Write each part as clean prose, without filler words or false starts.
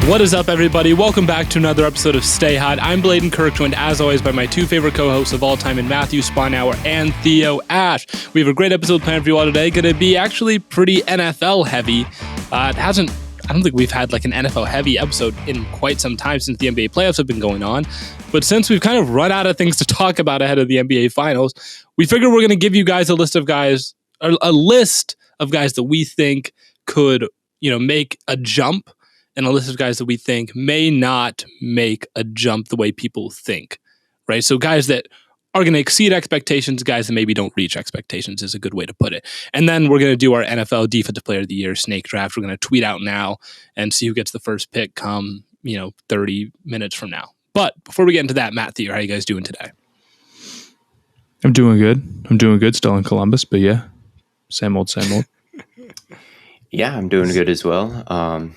What is up, everybody? Welcome back to another episode of Stay Hot. I'm Blaiden Kirk, joined as always by my two favorite co-hosts of all time in Matthew Sponauer and Theo Ash. We have a great episode planned for you all today. Going to be actually pretty NFL heavy. I don't think we've had like an NFL heavy episode in quite some time since the NBA playoffs have been going on. But since we've kind of run out of things to talk about ahead of the NBA finals, we figured we're going to give you guys a list of guys that we think could, make a jump, and a list of guys that we think may not make a jump the way people think, right? So guys that are going to exceed expectations, guys that maybe don't reach expectations is a good way to put it. And then we're going to do our NFL Defensive Player of the Year snake draft. We're going to tweet out now and see who gets the first pick come, 30 minutes from now. But before we get into that, Matthew, how are you guys doing today? I'm doing good. Still in Columbus, but yeah, same old. Yeah, I'm doing good as well.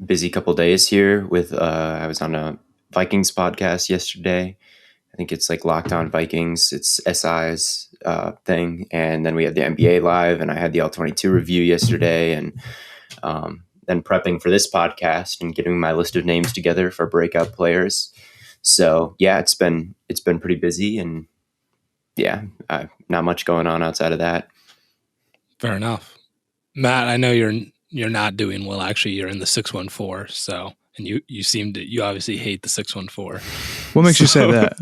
Busy couple days here with I was on a Vikings podcast yesterday. I think it's like Locked On Vikings. It's SI's thing. And then we had the NBA live, and I had the All-22 review yesterday, and then prepping for this podcast and getting my list of names together for breakout players. So yeah, it's been pretty busy, and yeah, not much going on outside of that. Fair enough. Matt, I know you're not doing well. Actually, you're in the 614. So, and you obviously hate the 614. What makes you say that?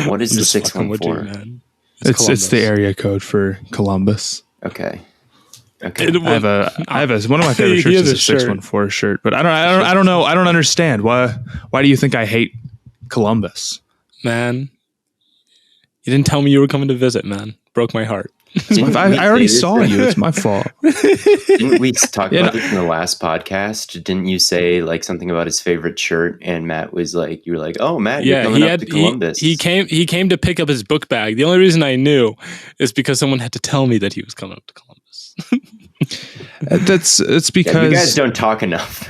What is the 614? It's the area code for Columbus. Okay. I have one of my favorite shirts is a 614 shirt, but I don't know. I don't understand why do you think I hate Columbus? Man, you didn't tell me you were coming to visit, man. Broke my heart. I already saw you. It's my fault. Didn't we talk about this in the last podcast? Didn't you say like something about his favorite shirt? And Matt was like, you were like, "Oh, Matt, you're coming up to Columbus." He came to pick up his book bag. The only reason I knew is because someone had to tell me that he was coming up to Columbus. It's because you guys don't talk enough.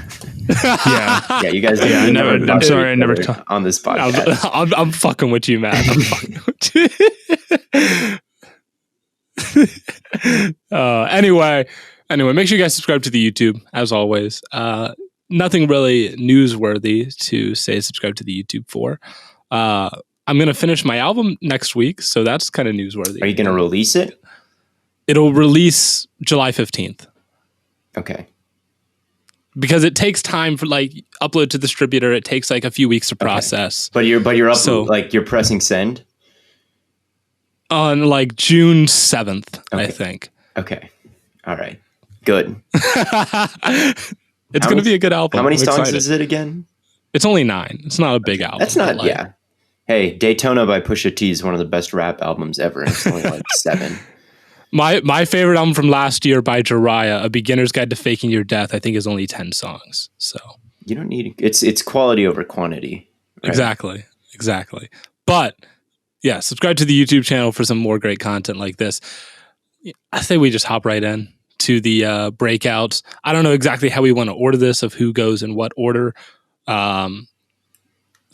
Yeah, you guys. Yeah, I'm sorry, I never talk on this podcast. I'm fucking with you, Matt. I'm fucking with you. Anyway, make sure you guys subscribe to the YouTube as always. Nothing really newsworthy to say subscribe to the YouTube for. I'm gonna finish my album next week, so that's kind of newsworthy. Are you gonna release it? It'll release July 15th. Okay. Because it takes time for upload to the distributor. It takes like a few weeks to process. Okay. But you're up, so, you're pressing send on June 7th, okay. I think. Okay. All right. Good. It's going to be a good album. How many songs is it again? It's only 9. It's not a big album. That's not, yeah. Hey, Daytona by Pusha T is one of the best rap albums ever. It's only 7. My favorite album from last year by Jiraiya, A Beginner's Guide to Faking Your Death, I think is only 10 songs. So you don't need it's quality over quantity. Right? Exactly. But yeah, subscribe to the YouTube channel for some more great content like this. I say we just hop right in to the breakouts. I don't know exactly how we want to order this, of who goes in what order. I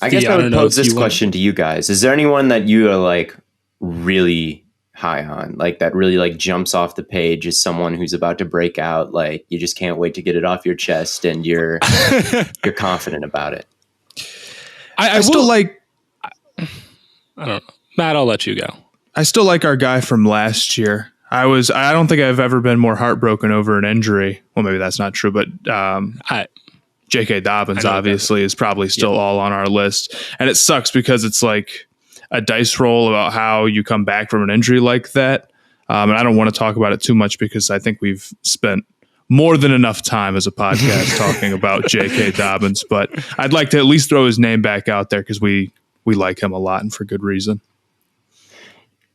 guess I would pose this question to you guys. Is there anyone that you are really high on, that really jumps off the page as someone who's about to break out, you just can't wait to get it off your chest and you're you're confident about it? I still I don't know. Matt, I'll let you go. I still like our guy from last year. I don't think I've ever been more heartbroken over an injury. Well, maybe that's not true, but J.K. Dobbins obviously is probably still all on our list. And it sucks because it's a dice roll about how you come back from an injury like that. And I don't want to talk about it too much because I think we've spent more than enough time as a podcast talking about J.K. Dobbins. But I'd like to at least throw his name back out there because we like him a lot and for good reason.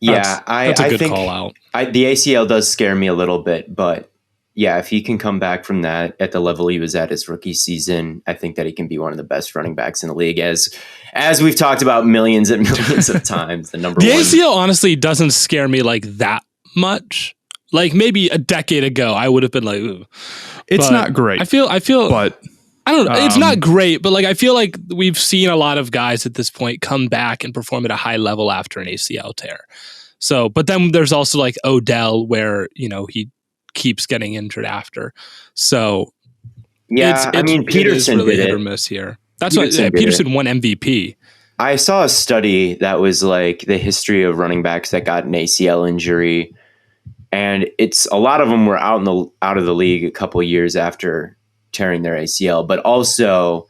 Yeah, that's a good think call out. The ACL does scare me a little bit, but yeah, if he can come back from that at the level he was at his rookie season, I think that he can be one of the best running backs in the league. As we've talked about millions and millions of times, the ACL honestly doesn't scare me that much. Maybe a decade ago, I would have been ooh. It's not great. I feel, but I don't know. It's not great, but I feel like we've seen a lot of guys at this point come back and perform at a high level after an ACL tear. So, but then there's also Odell, where he keeps getting injured after. So Yeah, I mean, Peterson really did hit or it. miss here. That's Peterson won MVP. I saw a study that was like the history of running backs that got an ACL injury, and it's a lot of them were out of the league a couple of years after tearing their ACL, but also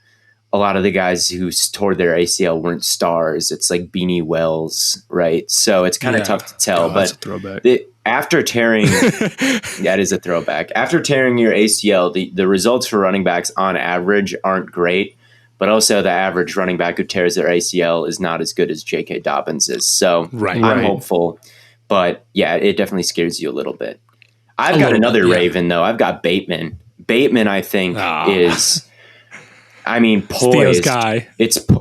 a lot of the guys who tore their ACL weren't stars. It's like Beanie Wells, right? So it's kind of tough to tell. That's but a throwback. After tearing, that is a throwback. After tearing your ACL, the results for running backs on average aren't great. But also the average running back who tears their ACL is not as good as J.K. Dobbins is. So I'm hopeful. But yeah, it definitely scares you a little bit. I've got another Raven, though. I've got Bateman. Bateman, I think, is, I mean, poised. Guy.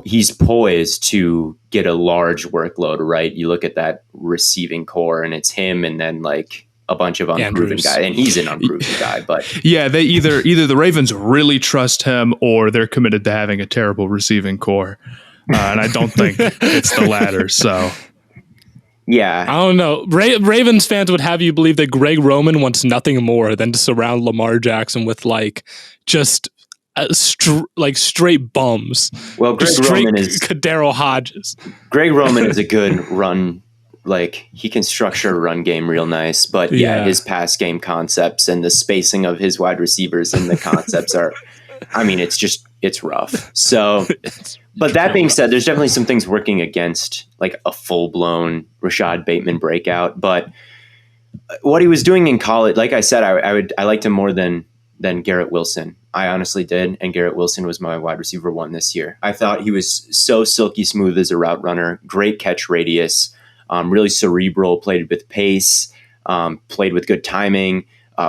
He's poised to get a large workload, right? You look at that receiving core, and it's him and then like a bunch of unproven guys, and he's an unproven guy. But yeah, they either the Ravens really trust him or they're committed to having a terrible receiving core, and I don't think it's the latter. So yeah, I don't know. Ravens fans would have you believe that Greg Roman wants nothing more than to surround Lamar Jackson with like just straight bums. Well, Roman is Kadero Hodges. Greg Roman is a good run. Like he can structure a run game real nice, but his pass game concepts and the spacing of his wide receivers and the concepts are, I mean, it's rough. So, but that being said, there's definitely some things working against like a full blown Rashad Bateman breakout. But what he was doing in college, like I said, I liked him more than Garrett Wilson. I honestly did, and Garrett Wilson was my wide receiver 1 this year. I thought he was so silky smooth as a route runner, great catch radius. Really cerebral, played with pace, played with good timing.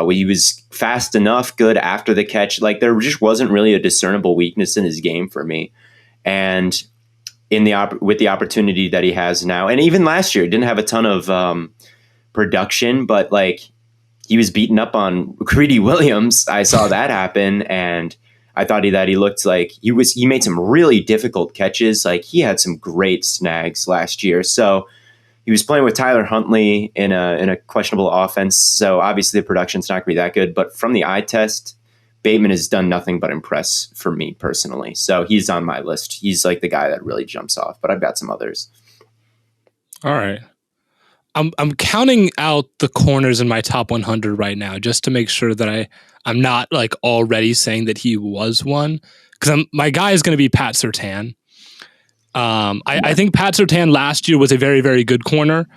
He was fast enough, good after the catch. Like there just wasn't really a discernible weakness in his game for me. And with the opportunity that he has now, and even last year, he didn't have a ton of production, but like he was beaten up on Greedy Williams. I saw that happen, and I thought that he looked like he made some really difficult catches. Like he had some great snags last year. So he was playing with Tyler Huntley in a questionable offense, so obviously the production's not going to be that good. But from the eye test, Bateman has done nothing but impress for me personally. So he's on my list. He's like the guy that really jumps off, but I've got some others. All right. I'm counting out the corners in my top 100 right now just to make sure that I'm not like already saying that he was one, because my guy is going to be Pat Surtain. I think Pat Surtain last year was a very, very good corner,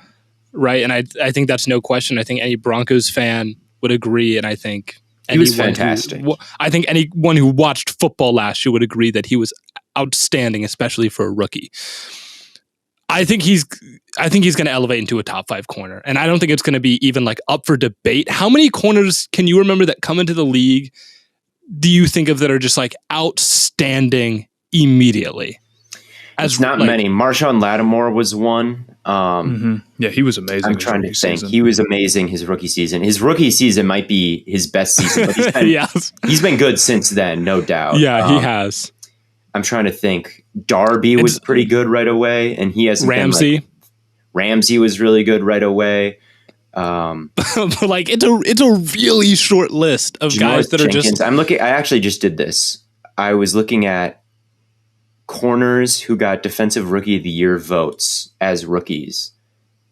right? And I think that's no question. I think any Broncos fan would agree, and I think he was fantastic. I think anyone who watched football last year would agree that he was outstanding, especially for a rookie. I think he's going to elevate into a top 5 corner, and I don't think it's going to be even like up for debate. How many corners can you remember that come into the league do you think of that are just like outstanding immediately? It's not many. Marshawn Lattimore was one. Yeah, he was amazing. I'm trying to think. He was amazing his rookie season. His rookie season might be his best season. But he's been good since then, no doubt. Yeah, he has. I'm trying to think. Darby was pretty good right away, and he hasn't Ramsey. Ramsey was really good right away. Like it's a really short list of guys that Jenkins. are just. I actually just did this. I was looking at corners who got Defensive Rookie of the Year votes as rookies,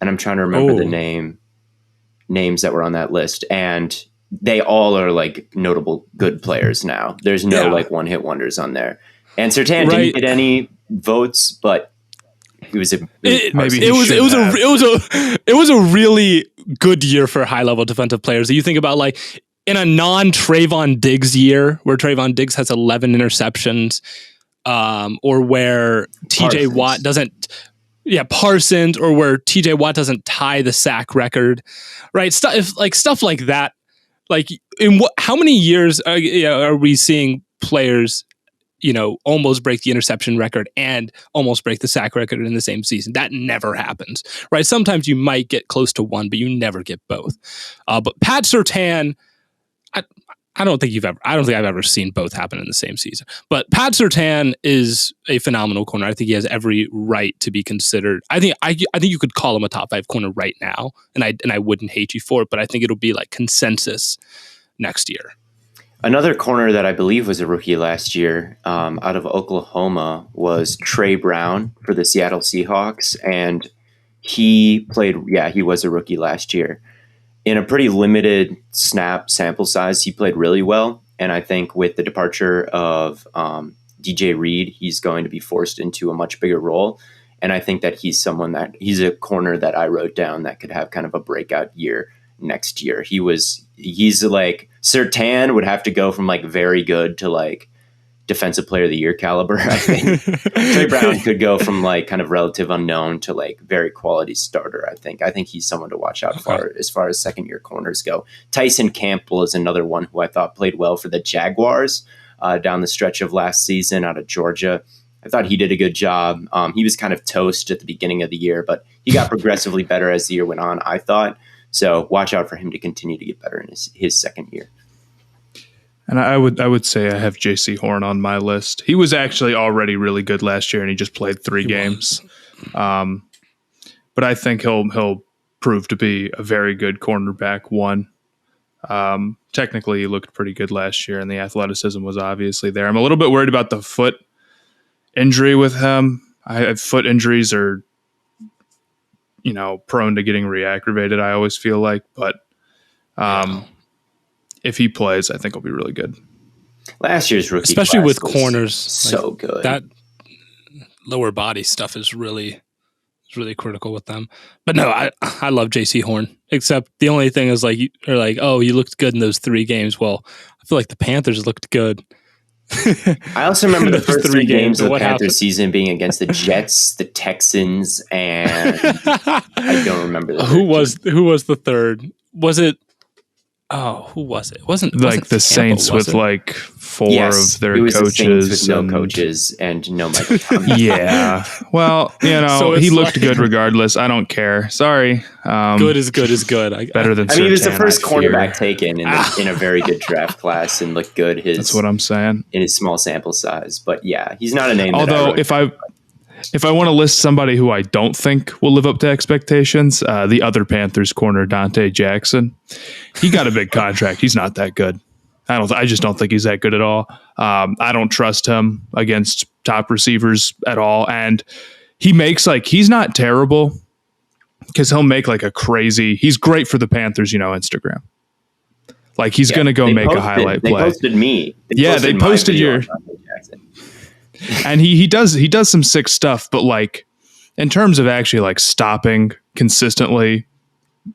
and I'm trying to remember the names that were on that list, and they all are like notable good players now. There's no like one hit wonders on there. And Surtain didn't get any votes, but it was a really good year for high level defensive players. You think about like in a non Trayvon Diggs year where Trayvon Diggs has 11 interceptions. Or where TJ Watt doesn't, Parsons, or where TJ Watt doesn't tie the sack record, right? Stuff like that. Like how many years are we seeing players, almost break the interception record and almost break the sack record in the same season? That never happens, right? Sometimes you might get close to one, but you never get both. But Pat Surtain, I don't think I've ever seen both happen in the same season. But Pat Surtain is a phenomenal corner. I think he has every right to be considered. I think you could call him a top 5 corner right now, and I wouldn't hate you for it. But I think it'll be like consensus next year. Another corner that I believe was a rookie last year out of Oklahoma was Trey Brown for the Seattle Seahawks. And he was a rookie last year. In a pretty limited snap sample size, he played really well. And I think with the departure of DJ Reed, he's going to be forced into a much bigger role. And I think that he's he's a corner that I wrote down that could have kind of a breakout year next year. He's like Surtain would have to go from like very good to like defensive player of the year caliber. I think Trey Brown could go from like kind of relative unknown to like very quality starter. I think he's someone to watch out for as far as second year corners go. Tyson Campbell is another one who I thought played well for the Jaguars down the stretch of last season out of Georgia. I thought he did a good job. He was kind of toast at the beginning of the year, but he got progressively better as the year went on, I thought. So watch out for him to continue to get better in his second year. And I would say I have J.C. Horn on my list. He was actually already really good last year, and he just played 3 games. But I think he'll prove to be a very good cornerback one. Technically, he looked pretty good last year, and the athleticism was obviously there. I'm a little bit worried about the foot injury with him. Foot injuries are, prone to getting re-aggravated, I always feel like. But if he plays, I think he'll be really good. Last year's rookie especially class with was corners, so good. That lower body stuff is really critical with them. But no, I love JC Horn. Except the only thing is like you're like, oh, you looked good in those 3 games. Well, I feel like the Panthers looked good. I also remember the first 3 games of the Panthers happened? season being against the Jets, the Texans, and I don't remember who was the third. Was it? Oh, who was it? It wasn't like the Tampa, Saints with it? like 4 of their it was coaches. The Saints with no coaches and no Michael Thomas. Yeah. Well, So he it's looked like- good regardless. I don't care. Sorry. Good is good. Better than I mean, he was the Surtain, first I fear. cornerback taken in a very good draft class and looked good. That's what I'm saying. In his small sample size. But yeah, he's not a name. Although if I want to list somebody who I don't think will live up to expectations, the other Panthers corner, Dante Jackson, he got a big contract. He's not that good. I just don't think he's that good at all. I don't trust him against top receivers at all. And he makes he's not terrible because he'll make like a crazy, he's great for the Panthers, Instagram. Like he's going to go make a highlight play. They posted me. They posted your, and he does some sick stuff, but like in terms of actually like stopping consistently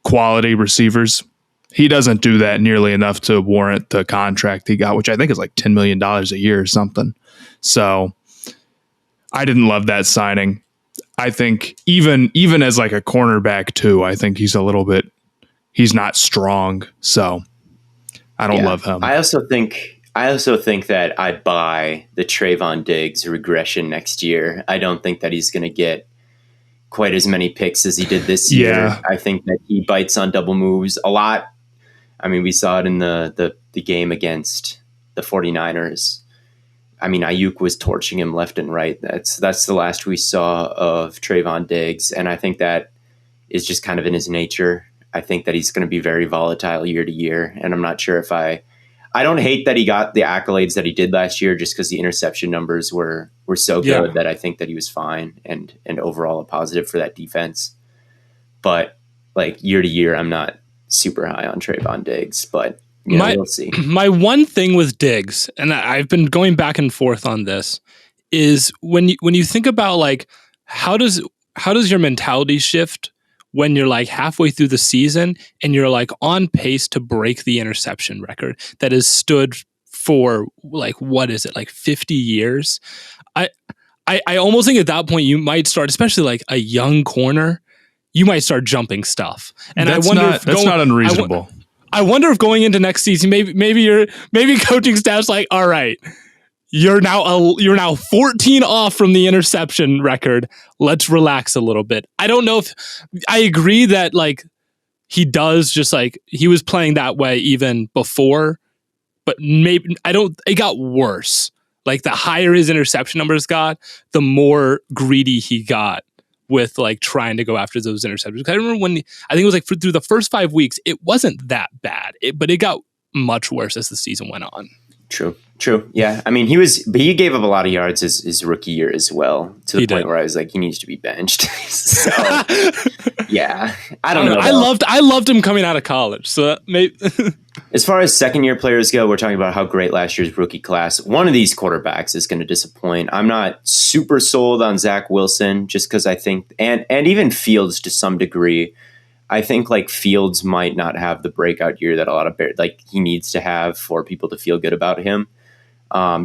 quality receivers, he doesn't do that nearly enough to warrant the contract he got, which I think is like $10 million a year or something. So I didn't love that signing. I think even as like a cornerback too, I think he's not strong. So I don't love him. I also think that I'd buy the Trayvon Diggs regression next year. I don't think that he's going to get quite as many picks as he did this year. Yeah. I think that he bites on double moves a lot. I mean, we saw it in the game against the 49ers. I mean, Ayuk was torching him left and right. That's the last we saw of Trayvon Diggs. And I think that is just kind of in his nature. I think that he's going to be very volatile year to year. And I'm not sure if I don't hate that he got the accolades that he did last year just because the interception numbers were so good that I think that he was fine and overall a positive for that defense. But like year to year, I'm not super high on Trayvon Diggs, but we'll see. My one thing with Diggs, and I've been going back and forth on this, is when you think about like how does your mentality shift when you're like halfway through the season and you're like on pace to break the interception record that has stood for like, what is it, like 50 years? I almost think at that point you might start, especially like a young corner, you might start jumping stuff. And that's not unreasonable. I wonder if going into next season, maybe coaching staff's like, all right, you're now 14 off from the interception record. Let's relax a little bit. I don't know if I agree that like he does just like he was playing that way even before, but maybe it got worse. Like the higher his interception numbers got, the more greedy he got with like trying to go after those interceptions. I remember I think it was like through the first 5 weeks, it wasn't that bad, but it got much worse as the season went on. True. Yeah. I mean, he gave up a lot of yards his rookie year as well, to the point where I was like, he needs to be benched. So, yeah, I don't know. I loved him coming out of college. So maybe as far as second year players go, we're talking about how great last year's rookie class. One of these quarterbacks is going to disappoint. I'm not super sold on Zach Wilson, just because I think, and even Fields to some degree. I think like Fields might not have the breakout year that a lot of he needs to have for people to feel good about him.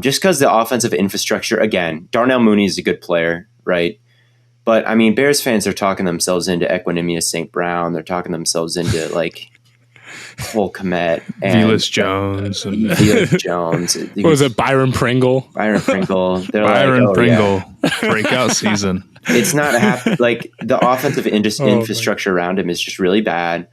Just because the offensive infrastructure, again, Darnell Mooney is a good player, right? But I mean, Bears fans are talking themselves into Equanimous St. Brown. They're talking themselves into like Cole Kmet and Velas Jones. Velas Jones. What was it? Byron Pringle. They're Byron Pringle. Yeah. Breakout season. It's not like the offensive infrastructure around him is just really bad.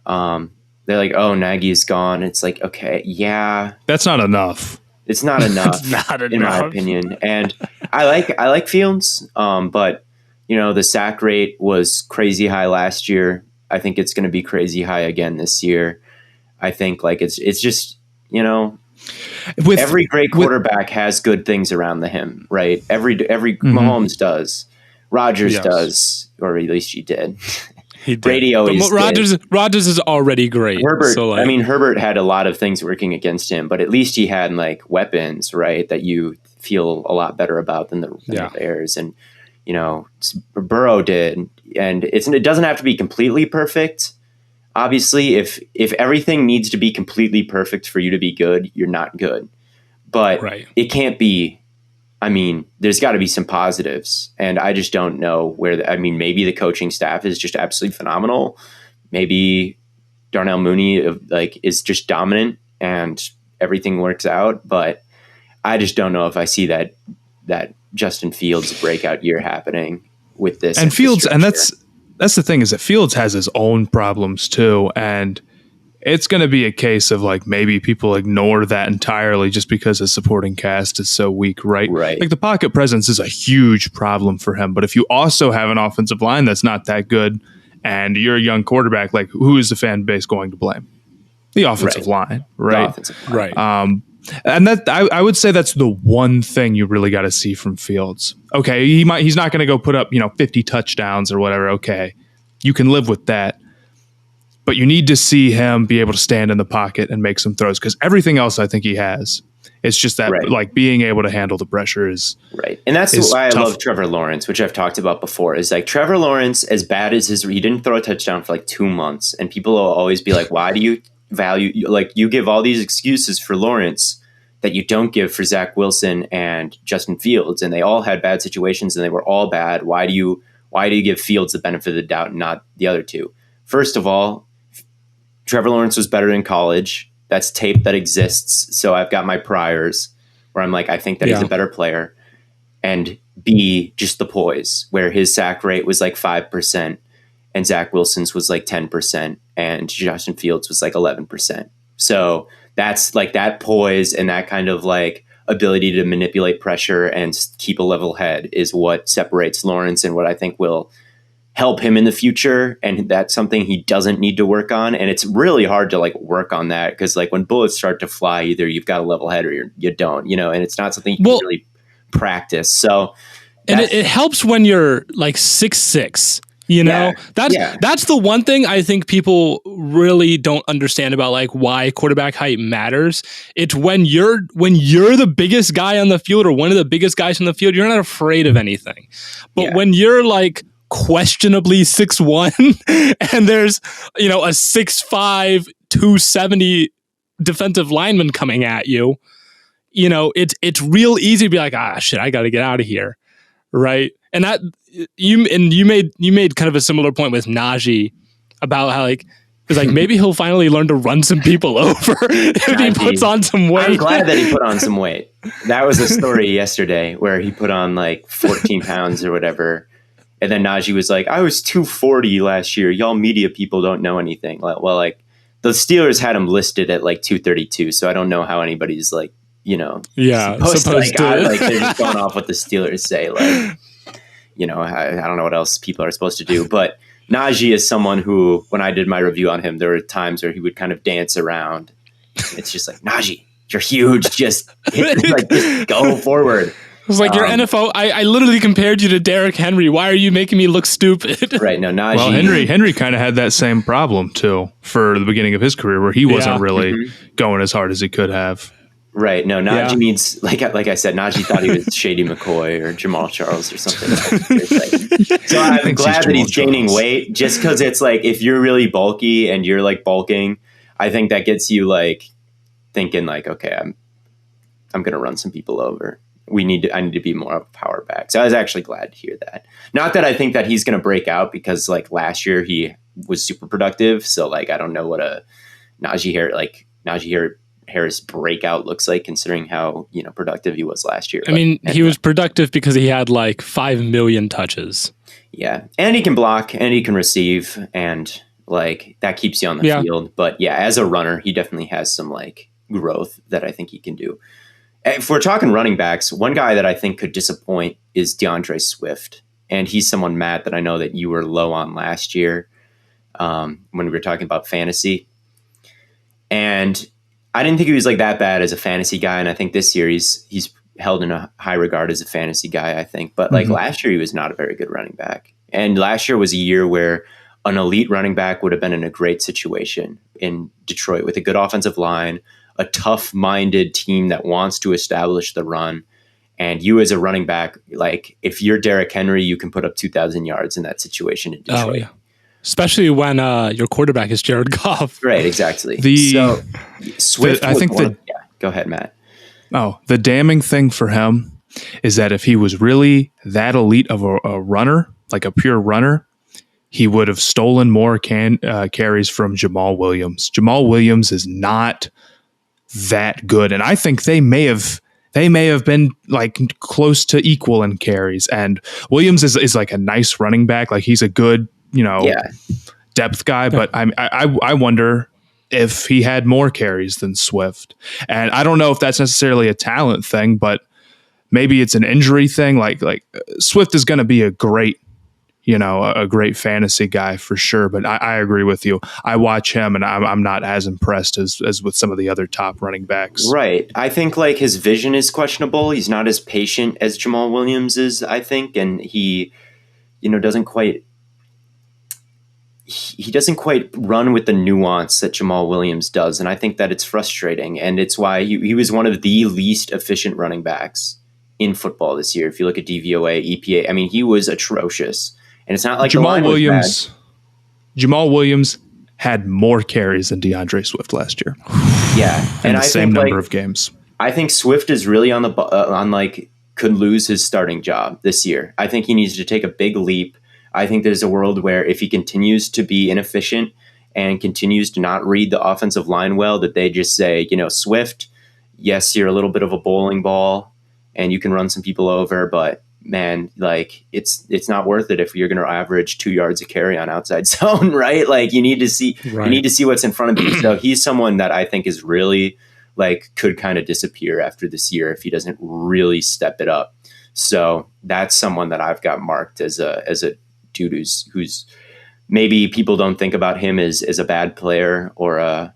They're like, oh, Nagy's gone. It's like, okay, yeah, that's not enough. It's not enough, in my opinion. And I like Fields, but the sack rate was crazy high last year. I think it's going to be crazy high again this year. I think like it's just every great quarterback has good things around him, right? Every Mahomes does. Rodgers does, or at least he did. He did. Brady always did. Rodgers is already great. Herbert, so Herbert had a lot of things working against him, but at least he had like weapons, right? That you feel a lot better about than the Bears, and Burrow did. And it doesn't have to be completely perfect. Obviously, if everything needs to be completely perfect for you to be good, you're not good. But it can't be. I mean, there's got to be some positives, and I just don't know where. Maybe the coaching staff is just absolutely phenomenal. Maybe Darnell Mooney is just dominant and everything works out. But I just don't know if I see that Justin Fields breakout year happening with this. And Fields, and that's the thing, is that Fields has his own problems too, and it's going to be a case of like maybe people ignore that entirely just because his supporting cast is so weak, right? Right. Like the pocket presence is a huge problem for him. But if you also have an offensive line that's not that good and you're a young quarterback, like who is the fan base going to blame? The offensive line, right? Right. And that I would say that's the one thing you really got to see from Fields. Okay, he's not going to go put up 50 touchdowns or whatever. Okay, you can live with that. But you need to see him be able to stand in the pocket and make some throws, because everything else I think he has. It's just that like being able to handle the pressure is right. And that's why I love Trevor Lawrence, which I've talked about before, is like Trevor Lawrence, as bad as he didn't throw a touchdown for like 2 months. And people will always be like, why do you you give all these excuses for Lawrence that you don't give for Zach Wilson and Justin Fields, and they all had bad situations and they were all bad. Why do you give Fields the benefit of the doubt and not the other two? First of all, Trevor Lawrence was better in college. That's tape that exists. So I've got my priors where I'm like, I think that he's a better player. And B, just the poise, where his sack rate was like 5% and Zach Wilson's was like 10% and Justin Fields was like 11%. So that's like that poise and that kind of like ability to manipulate pressure and keep a level head is what separates Lawrence and what I think will help him in the future. And that's something he doesn't need to work on. And it's really hard to like work on that, because like when bullets start to fly, either you've got a level head or you don't, and it's not something you can really practice. So, and it helps when you're like 6'6", that's the one thing I think people really don't understand about like why quarterback height matters. It's when you're the biggest guy on the field or one of the biggest guys on the field, you're not afraid of anything. But when you're like questionably 6'1" and there's a 6'5", 270 defensive lineman coming at you, it's real easy to be like, shit, I got to get out of here, right? And that you made kind of a similar point with Najee about how like it's like maybe he'll finally learn to run some people over if he puts on some weight. I'm glad that he put on some weight. That was a story yesterday where he put on like 14 pounds or whatever. And then Najee was like, I was 240 last year. Y'all media people don't know anything. Well, like the Steelers had him listed at like 232. So I don't know how anybody's like, supposed to. Like they're just going off what the Steelers say. Like, I don't know what else people are supposed to do. But Najee is someone who, when I did my review on him, there were times where he would kind of dance around It's just like, Najee, you're huge. Just go forward. It was like your NFL. I literally compared you to Derrick Henry. Why are you making me look stupid? Right. No, Najee. Well, Henry kind of had that same problem too for the beginning of his career, where he wasn't really going as hard as he could have. Right. No, Najee means like I said, Najee thought he was Shady McCoy or Jamal Charles or something. So I'm glad that he's gaining weight, just because it's like, if you're really bulky and you're like bulking, I think that gets you like thinking like, okay, I'm going to run some people over. I need to be more of a power back. So I was actually glad to hear that. Not that I think that he's going to break out, because like last year he was super productive. So like, I don't know what a Najee Harris breakout looks like, considering how productive he was last year. I mean, he was productive because he had like 5 million touches. Yeah, and he can block and he can receive, and like that keeps you on the field. But yeah, as a runner, he definitely has some like growth that I think he can do. If we're talking running backs, one guy that I think could disappoint is DeAndre Swift, and he's someone, Matt, that I know that you were low on last year when we were talking about fantasy, and I didn't think he was like that bad as a fantasy guy, and I think this year he's held in a high regard as a fantasy guy, I think. But like last year, he was not a very good running back, and last year was a year where an elite running back would have been in a great situation in Detroit with a good offensive line, a tough-minded team that wants to establish the run, and you as a running back, like if you're Derrick Henry, you can put up 2,000 yards in that situation in Detroit. Oh, yeah. Especially when your quarterback is Jared Goff. Right, exactly. Swift, go ahead, Matt. Oh, the damning thing for him is that if he was really that elite of a runner, like a pure runner, he would have stolen more carries from Jamal Williams. Jamal Williams is not that good, and I think they may have been like close to equal in carries. And Williams is like a nice running back, like he's a good depth guy, but I wonder if he had more carries than Swift. And I don't know if that's necessarily a talent thing, but maybe it's an injury thing. Like Swift is going to be a great fantasy guy for sure. But I agree with you. I watch him and I'm not as impressed as with some of the other top running backs. Right. I think like his vision is questionable. He's not as patient as Jamal Williams is, I think. And he, doesn't quite run with the nuance that Jamal Williams does. And I think that it's frustrating. And it's why he was one of the least efficient running backs in football this year. If you look at DVOA, EPA, I mean, he was atrocious. And it's not like Jamal Williams had more carries than DeAndre Swift last year. Yeah. And the same number of games. I think Swift is really could lose his starting job this year. I think he needs to take a big leap. I think there's a world where if he continues to be inefficient and continues to not read the offensive line well, that they just say, Swift, yes, you're a little bit of a bowling ball and you can run some people over, but man, like it's not worth it if you're going to average 2 yards a carry on outside zone, right? Like you need to see what's in front of you. So he's someone that I think is really like could kind of disappear after this year if he doesn't really step it up. So that's someone that I've got marked as a dude who's maybe people don't think about him as a bad player or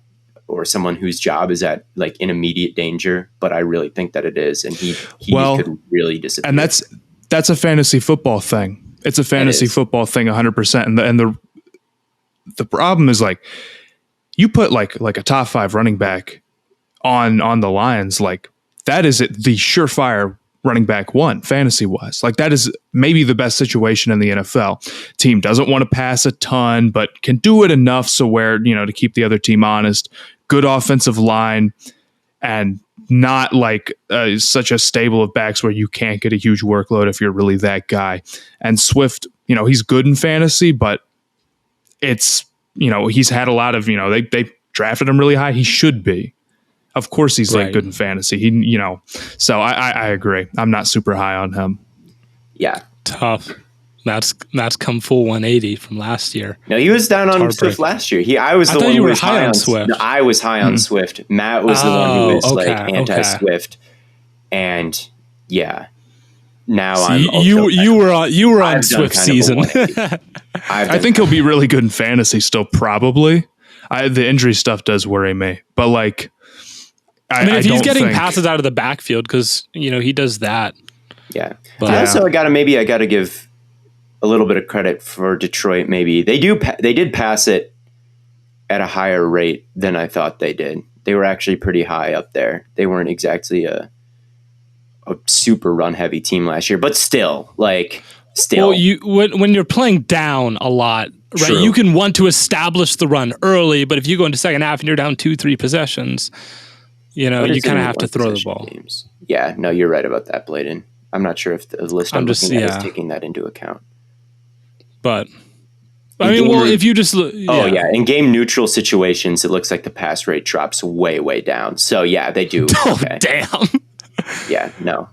someone whose job is at like in immediate danger, but I really think that it is, and he could really disappear. And that's a fantasy football thing. It's a fantasy football thing 100%. And the problem is like you put like a top 5 running back on the Lions, like that is the surefire running back one fantasy wise. Like that is maybe the best situation in the NFL. Team doesn't want to pass a ton, but can do it enough so where, to keep the other team honest. Good offensive line and not like such a stable of backs where you can't get a huge workload if you're really that guy. And Swift, he's good in fantasy, but it's, he's had a lot of, they drafted him really high. He should be. Of course he's like good in fantasy. So I agree. I'm not super high on him. Yeah. Tough. Matt's come full 180 from last year. No, he was down on Swift last year. I was the one who was high on Swift. No, I was high on Swift. Matt was the one who was anti-Swift. And yeah. Now so you were on Swift season. I think he'll be really good in fantasy still, probably. The injury stuff does worry me, but like, I mean, if he's getting passes out of the backfield, because he does that. Yeah. But I gotta give a little bit of credit for Detroit. Maybe they did pass it at a higher rate than I thought they did. They were actually pretty high up there. They weren't exactly a super run heavy team last year, but still. Well, when you're playing down a lot, right? True. You can want to establish the run early, but if you go into second half and you're down 2-3 possessions, you kind of have to throw the ball. Games. Yeah, no, you're right about that, Blaiden. I'm not sure if the list I'm looking at is taking that into account. But if you just in game neutral situations, it looks like the pass rate drops way, way down. So yeah, they do. Okay. Damn. Yeah, no.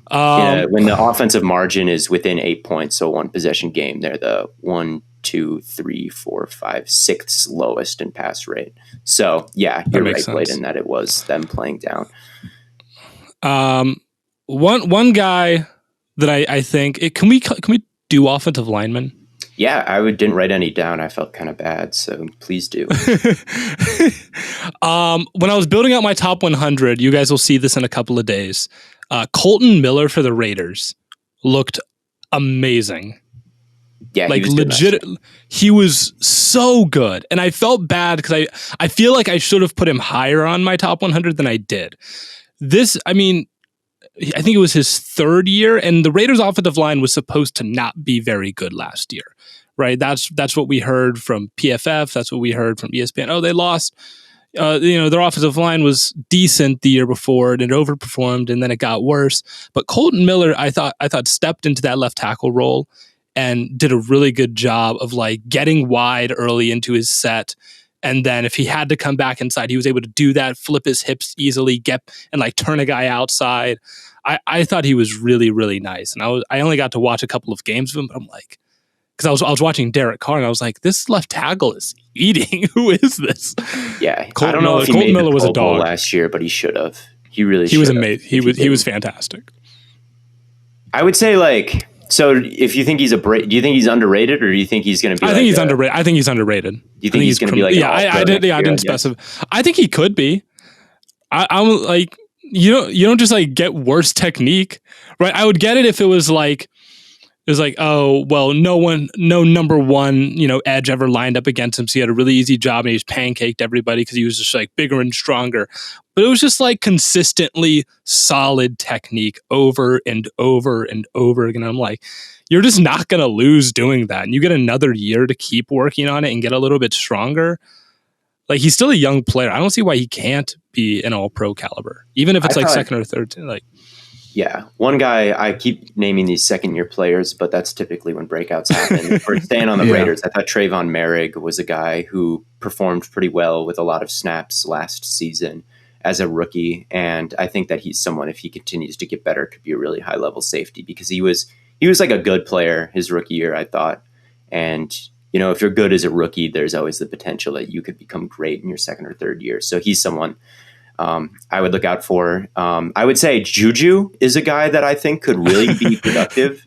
When the offensive margin is within 8 points, so one possession game, they're the 1, 2, 3, 4, 5, 6th lowest in pass rate. So yeah, you're right, Blaiden, that it was them playing down. One guy that I think can we do offensive linemen? Yeah, didn't write any down. I felt kind of bad, so please do. When I was building out my top 100, you guys will see this in a couple of days. Colton Miller for the Raiders looked amazing. Yeah, like legit. He was so good, and I felt bad because I feel like I should have put him higher on my top 100 than I did. I think it was his third year, and the Raiders' offensive line was supposed to not be very good last year, right? That's what we heard from PFF. That's what we heard from ESPN. Oh, they lost. Their offensive line was decent the year before, and it overperformed, and then it got worse. But Colton Miller, I thought stepped into that left tackle role and did a really good job of getting wide early into his set. And then if he had to come back inside, he was able to do that, flip his hips easily, and turn a guy outside. I thought he was really, really nice. And I only got to watch a couple of games of him, but I'm like, because I was watching Derek Carr, and I was like, this left tackle is eating. Who is this? Yeah, I don't know if Colton Miller was a dog last year, but he should have. He was amazing. He was fantastic. I would say so if you think do you think he's underrated, or do you think he's going to be? I think he's underrated. I think he's underrated. Do you think he's going to be I didn't specify. I think he could be. I'm like, you don't just get worse technique, right? I would get it if it was oh well, no number one edge ever lined up against him, so he had a really easy job and he just pancaked everybody because he was just bigger and stronger. But it was just consistently solid technique over and over and over again. I'm like, you're just not gonna lose doing that, and you get another year to keep working on it and get a little bit stronger. He's still a young player. I don't see why he can't be an all-pro caliber, even if it's second or third. Yeah, one guy, I keep naming these second-year players, but that's typically when breakouts happen. For staying on the Raiders, I thought Trayvon Merrick was a guy who performed pretty well with a lot of snaps last season as a rookie, and I think that he's someone, if he continues to get better, could be a really high-level safety, because he was a good player his rookie year, I thought. And if you're good as a rookie, there's always the potential that you could become great in your second or third year. So he's someone I would look out for. I would say Juju is a guy that I think could really be productive.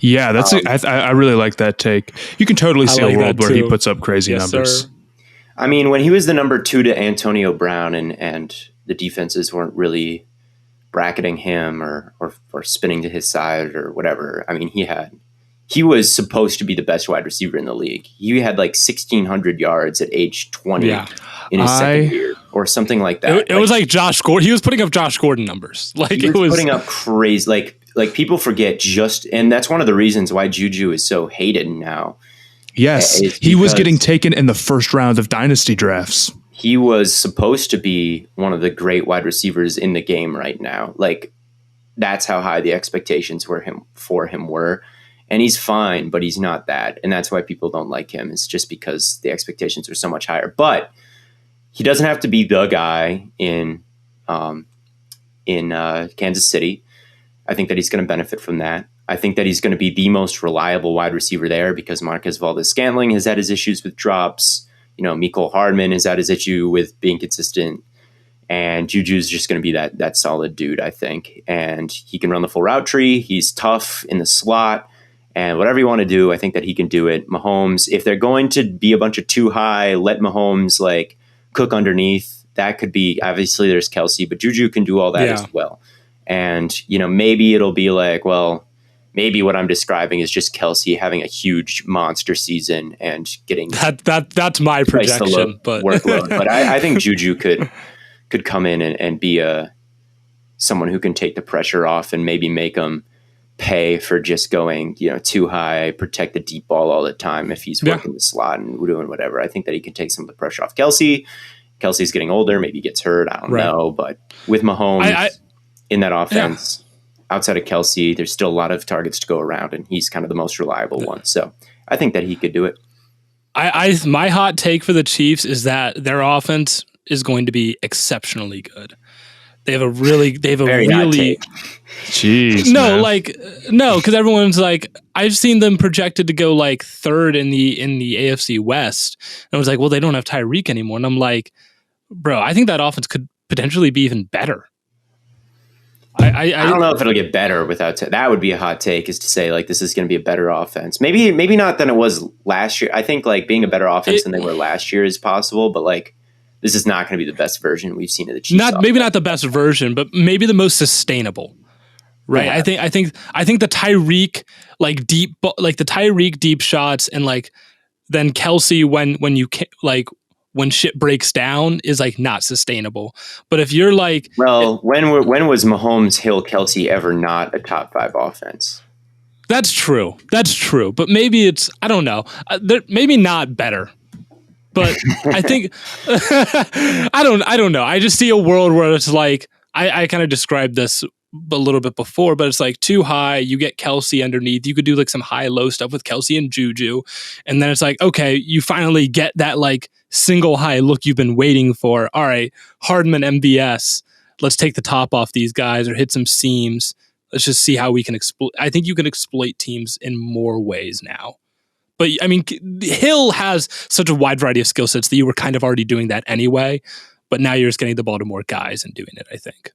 Yeah, I really like that take. You can totally see a world where he puts up crazy numbers. Sir. I mean, when he was the number 2 to Antonio Brown and the defenses weren't really bracketing him or spinning to his side or whatever. I mean, he was supposed to be the best wide receiver in the league. He had 1,600 yards at age 20 in his second year or something like that. It was like Josh Gordon. He was putting up Josh Gordon numbers. He was putting up crazy. People forget and that's one of the reasons why Juju is so hated now. Yes, he was getting taken in the first round of dynasty drafts. He was supposed to be one of the great wide receivers in the game right now. That's how high the expectations for him were. And he's fine, but he's not that. And that's why people don't like him. It's just because the expectations are so much higher. But he doesn't have to be the guy in Kansas City. I think that he's going to benefit from that. I think that he's going to be the most reliable wide receiver there because Marquez Valdes-Scantling has had his issues with drops. Mecole Hardman has had his issue with being consistent. And Juju's just going to be that solid dude, I think. And he can run the full route tree. He's tough in the slot. And whatever you want to do, I think that he can do it. Mahomes, if they're going to be a bunch of too high, let Mahomes Cook underneath. That could be, obviously there's Kelsey, but Juju can do all that as well. And, maybe it'll be like, well, maybe what I'm describing is just Kelsey having a huge monster season and getting that's my projection, but workload. But I think Juju could come in and be someone who can take the pressure off and maybe make them pay for just going, too high, protect the deep ball all the time if he's working the slot and doing whatever. I think that he can take some of the pressure off Kelsey. Kelsey's getting older, maybe gets hurt. I don't know. But with Mahomes in that offense, outside of Kelsey, there's still a lot of targets to go around, and he's kind of the most reliable one. So I think that he could do it. My hot take for the Chiefs is that their offense is going to be exceptionally good. They have a really Jeez, no, man. because everyone's like, I've seen them projected to go like third in the AFC West, and I was like, well, they don't have Tyreek anymore, and I'm like, bro, I think that offense could potentially be even better. I don't know if it'll get better without that would be a hot take, is to say like this is going to be a better offense. Maybe not than it was last year. I think like being a better offense than they were last year is possible, but like this is not going to be the best version we've seen of the Chiefs. Maybe not the best version, but maybe the most sustainable. Right. Yeah. I think the Tyreek the Tyreek deep shots and like then Kelsey when shit breaks down is like not sustainable. But if you're like, well, when was Mahomes, Hill, Kelsey ever not a top 5 offense? That's true. But maybe it's, I don't know. Maybe not better. But I think I don't know. I just see a world where it's like I kind of described this a little bit before, but it's like too high. You get Kelsey underneath. You could do like some high-low stuff with Kelsey and Juju, and then it's like, okay, you finally get that like single high look you've been waiting for. All right, Hardman, MBS. Let's take the top off these guys or hit some seams. Let's just see how we can exploit. I think you can exploit teams in more ways now. But I mean, Hill has such a wide variety of skill sets that you were kind of already doing that anyway. But now you're just getting the ball to more guys and doing it, I think.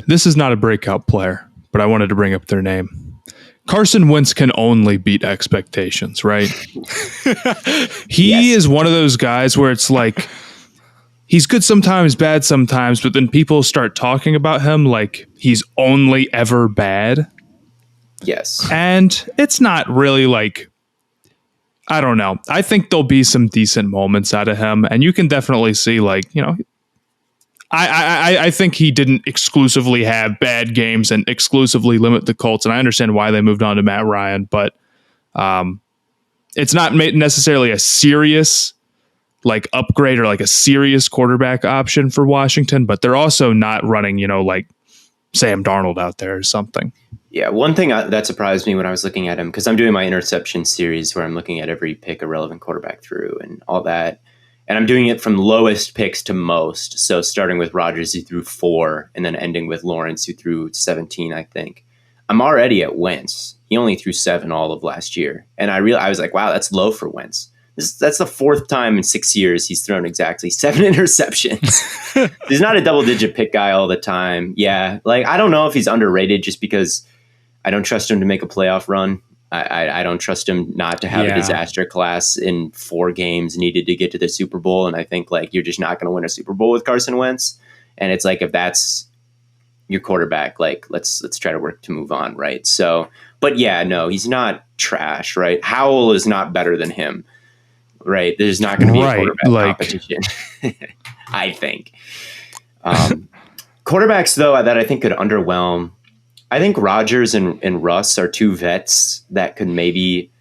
This is not a breakout player, but I wanted to bring up their name. Carson Wentz can only beat expectations, right? He is one of those guys where it's like, he's good sometimes, bad sometimes, but then people start talking about him like he's only ever bad. Yes. And it's not really like, I don't know. I think there'll be some decent moments out of him, and you can definitely see like, I think he didn't exclusively have bad games and exclusively limit the Colts, and I understand why they moved on to Matt Ryan, but it's not necessarily a serious like upgrade or like a serious quarterback option for Washington, but they're also not running, like Sam Darnold out there or something. Yeah, one thing that surprised me when I was looking at him, because I'm doing my interception series where I'm looking at every pick a relevant quarterback through and all that. And I'm doing it from lowest picks to most. So starting with Rodgers, who threw 4, and then ending with Lawrence, who threw 17, I think. I'm already at Wentz. He only threw 7 all of last year. And I was like, wow, that's low for Wentz. That's the 4th time in 6 years he's thrown exactly 7 interceptions. He's not a double-digit pick guy all the time. Yeah, like I don't know if he's underrated just because I don't trust him to make a playoff run. I don't trust him not to have a disaster class in 4 games needed to get to the Super Bowl. And I think like you're just not going to win a Super Bowl with Carson Wentz. And it's like, if that's your quarterback, like let's try to work to move on. Right. So, but yeah, no, he's not trash. Right. Howell is not better than him. Right. There's not going to be a quarterback competition. I think quarterbacks though, that I think could underwhelm. I think Rodgers and Russ are 2 vets that could maybe,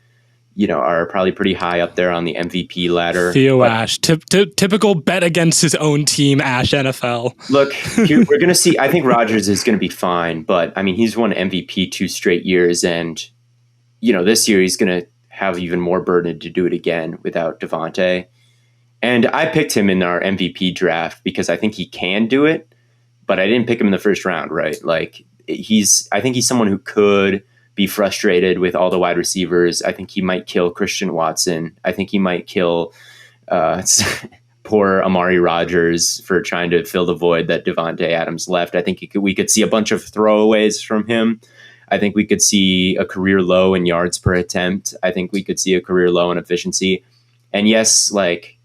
are probably pretty high up there on the MVP ladder. THEO Ash, typical bet against his own team, Ash NFL. Look, we're going to see. I think Rodgers is going to be fine, but I mean, he's won MVP 2 straight years, and this year he's going to have even more burden to do it again without Devontae. And I picked him in our MVP draft because I think he can do it, but I didn't pick him in the first round, right? Like. I think he's someone who could be frustrated with all the wide receivers. I think he might kill Christian Watson. I think he might kill poor Amari Rodgers for trying to fill the void that Devontae Adams left. I think we could see a bunch of throwaways from him. I think we could see a career low in yards per attempt. I think we could see a career low in efficiency. And yes, like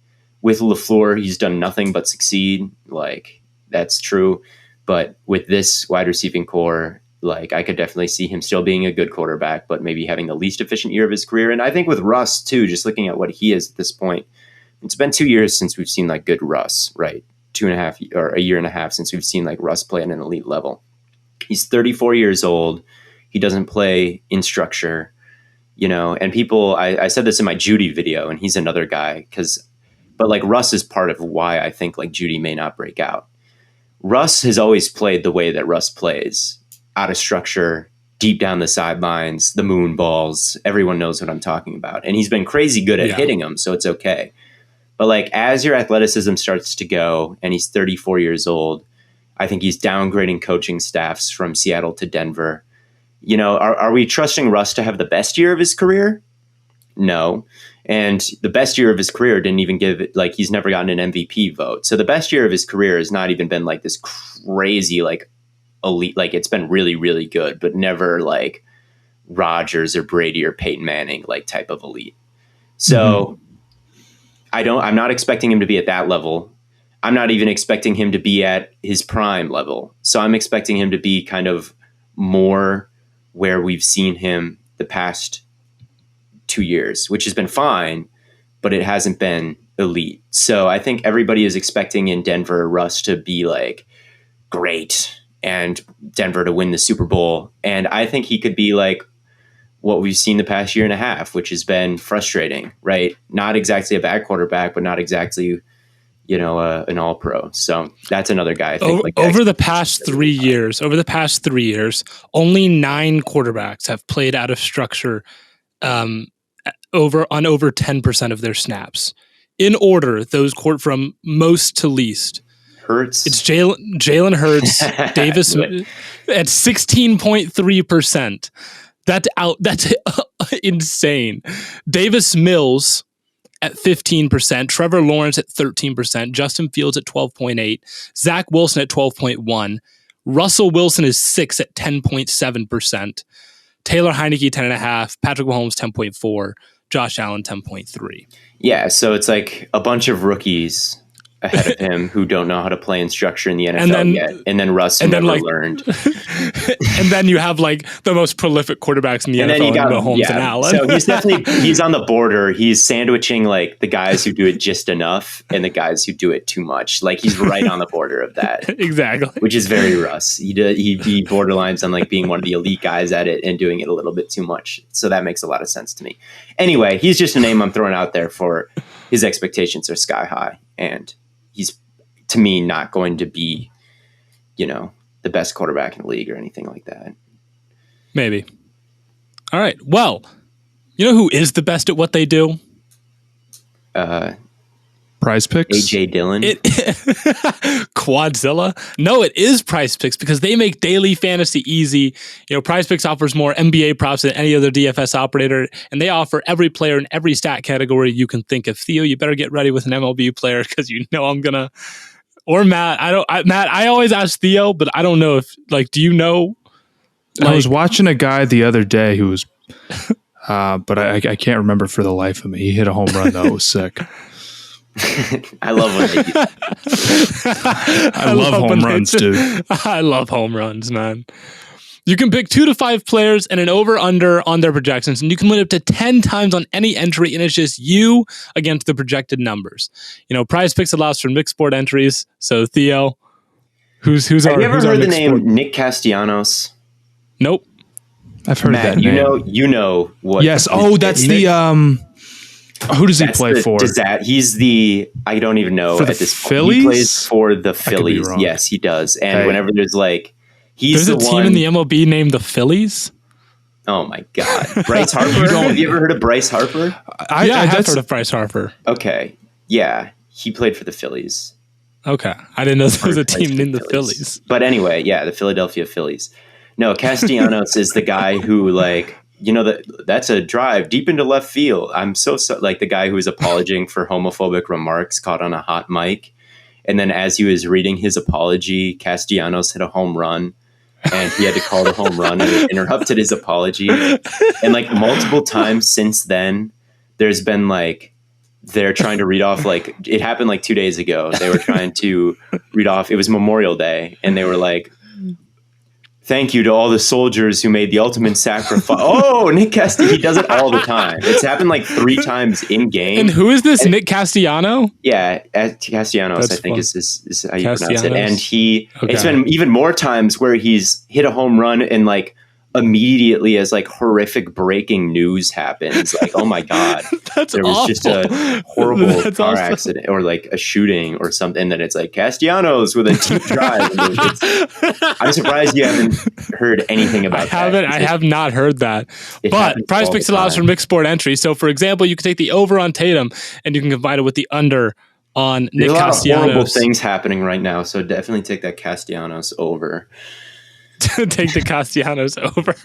with LaFleur, he's done nothing but succeed. Like, that's true. But with this wide receiving core, like, I could definitely see him still being a good quarterback, but maybe having the least efficient year of his career. And I think with Russ, too, just looking at what he is at this point, it's been 2 years since we've seen, like, good Russ, right? 2.5 or a year and a half since we've seen, like, Russ play at an elite level. He's 34 years old. He doesn't play in structure, and people, I said this in my Judy video, and he's another guy, but like Russ is part of why I think like Judy may not break out. Russ has always played the way that Russ plays, out of structure, deep down the sidelines, the moon balls. Everyone knows what I'm talking about. And he's been crazy good at hitting them, so it's okay. But like as your athleticism starts to go, and he's 34 years old, I think he's downgrading coaching staffs from Seattle to Denver. Are we trusting Russ to have the best year of his career? No. And the best year of his career didn't even give it, like, he's never gotten an MVP vote. So the best year of his career has not even been like this crazy, like, elite, like it's been really, really good, but never like Rodgers or Brady or Peyton Manning, like type of elite. So I'm not expecting him to be at that level. I'm not even expecting him to be at his prime level. So I'm expecting him to be kind of more where we've seen him the past 2 years, which has been fine, but it hasn't been elite. So I think everybody is expecting in Denver Russ to be like great and Denver to win the Super Bowl. And I think he could be like what we've seen the past year and a half, which has been frustrating, right? Not exactly a bad quarterback, but not exactly an all-pro. So that's another guy. I think, over the past 3 years, only 9 quarterbacks have played out of structure over 10% of their snaps. In order, those from most to least. Hurts. It's Jalen Hurts, Davis at 16.3%. That's insane. Davis Mills at 15%, Trevor Lawrence at 13%, Justin Fields at 12.8%, Zach Wilson at 12.1%, Russell Wilson is 6 at 10.7%, Taylor Heineke 10.5%, Patrick Mahomes 10.4%, Josh Allen 10.3%. Yeah, so it's like a bunch of rookies ahead of him who don't know how to play in structure in the NFL yet. And then Russ never learned. And then you have like the most prolific quarterbacks in the NFL, and Mahomes and Allen. So he's on the border. He's sandwiching like the guys who do it just enough and the guys who do it too much. Like he's right on the border of that. Exactly. Which is very Russ. He borderlines on like being one of the elite guys at it and doing it a little bit too much. So that makes a lot of sense to me. Anyway, he's just a name I'm throwing out there for his expectations are sky high. And he's, to me, not going to be, the best quarterback in the league or anything like that. Maybe. All right. Well, you know who is the best at what they do? PrizePicks. AJ Dillon. Quadzilla. No, it is PrizePicks because they make daily fantasy easy. PrizePicks offers more NBA props than any other DFS operator, and they offer every player in every stat category you can think of. Theo, you better get ready with an MLB player because I'm gonna. Or Matt. Matt, I always ask Theo, but I don't know if do you know? I was watching a guy the other day who was, but I can't remember for the life of me. He hit a home run though. It was sick. I love when they do that. I love home runs, dude. I love home runs, man. You can pick 2 to 5 players and an over-under on their projections, and you can win up to 10 times on any entry, and it's just you against the projected numbers. PrizePicks allows for mixed sport entries. So Theo, who's Have you ever heard the name Nick Castellanos? Nope. I've heard Matt, that name. You know what? Yes. Oh, that's the who does he play for? He's the I don't even know for at the this Phillies? He plays for the Phillies. Yes, he does. And whenever there's there's a team in the MLB named the Phillies. Oh my God, Bryce Harper. Have you ever heard of Bryce Harper? I have heard of Bryce Harper. Okay, yeah, he played for the Phillies. Okay, I didn't know there was a team named the Phillies. But anyway, yeah, the Philadelphia Phillies. No, Castellanos is the guy who that's a drive deep into left field. I'm so the guy who was apologizing for homophobic remarks caught on a hot mic. And then as he was reading his apology, Castellanos hit a home run and he had to call the home run and it interrupted his apology. And multiple times since then, there's been they're trying to read off, like, it happened like 2 days ago. They were trying to read off, it was Memorial Day, and they were like, thank you to all the soldiers who made the ultimate sacrifice. Oh, Nick Castellanos, he does it all the time. It's happened like 3 times in game. And who is this? Nick Castellano? Yeah, Castellanos, I think is how you pronounce it. And it's been even more times where he's hit a home run and like immediately as like horrific breaking news happens, like, oh my God, there was just a horrible car accident or like a shooting or something. And then it's like Castellanos with a deep drive. I'm surprised you haven't heard anything about that. I have not heard that. But PrizePicks allows for mixed sport entry. So for example, you can take the over on Tatum and you can combine it with the under on Nick Castellanos. There's a lot of horrible things happening right now. So definitely take that Castellanos over. Take the Castellanos over.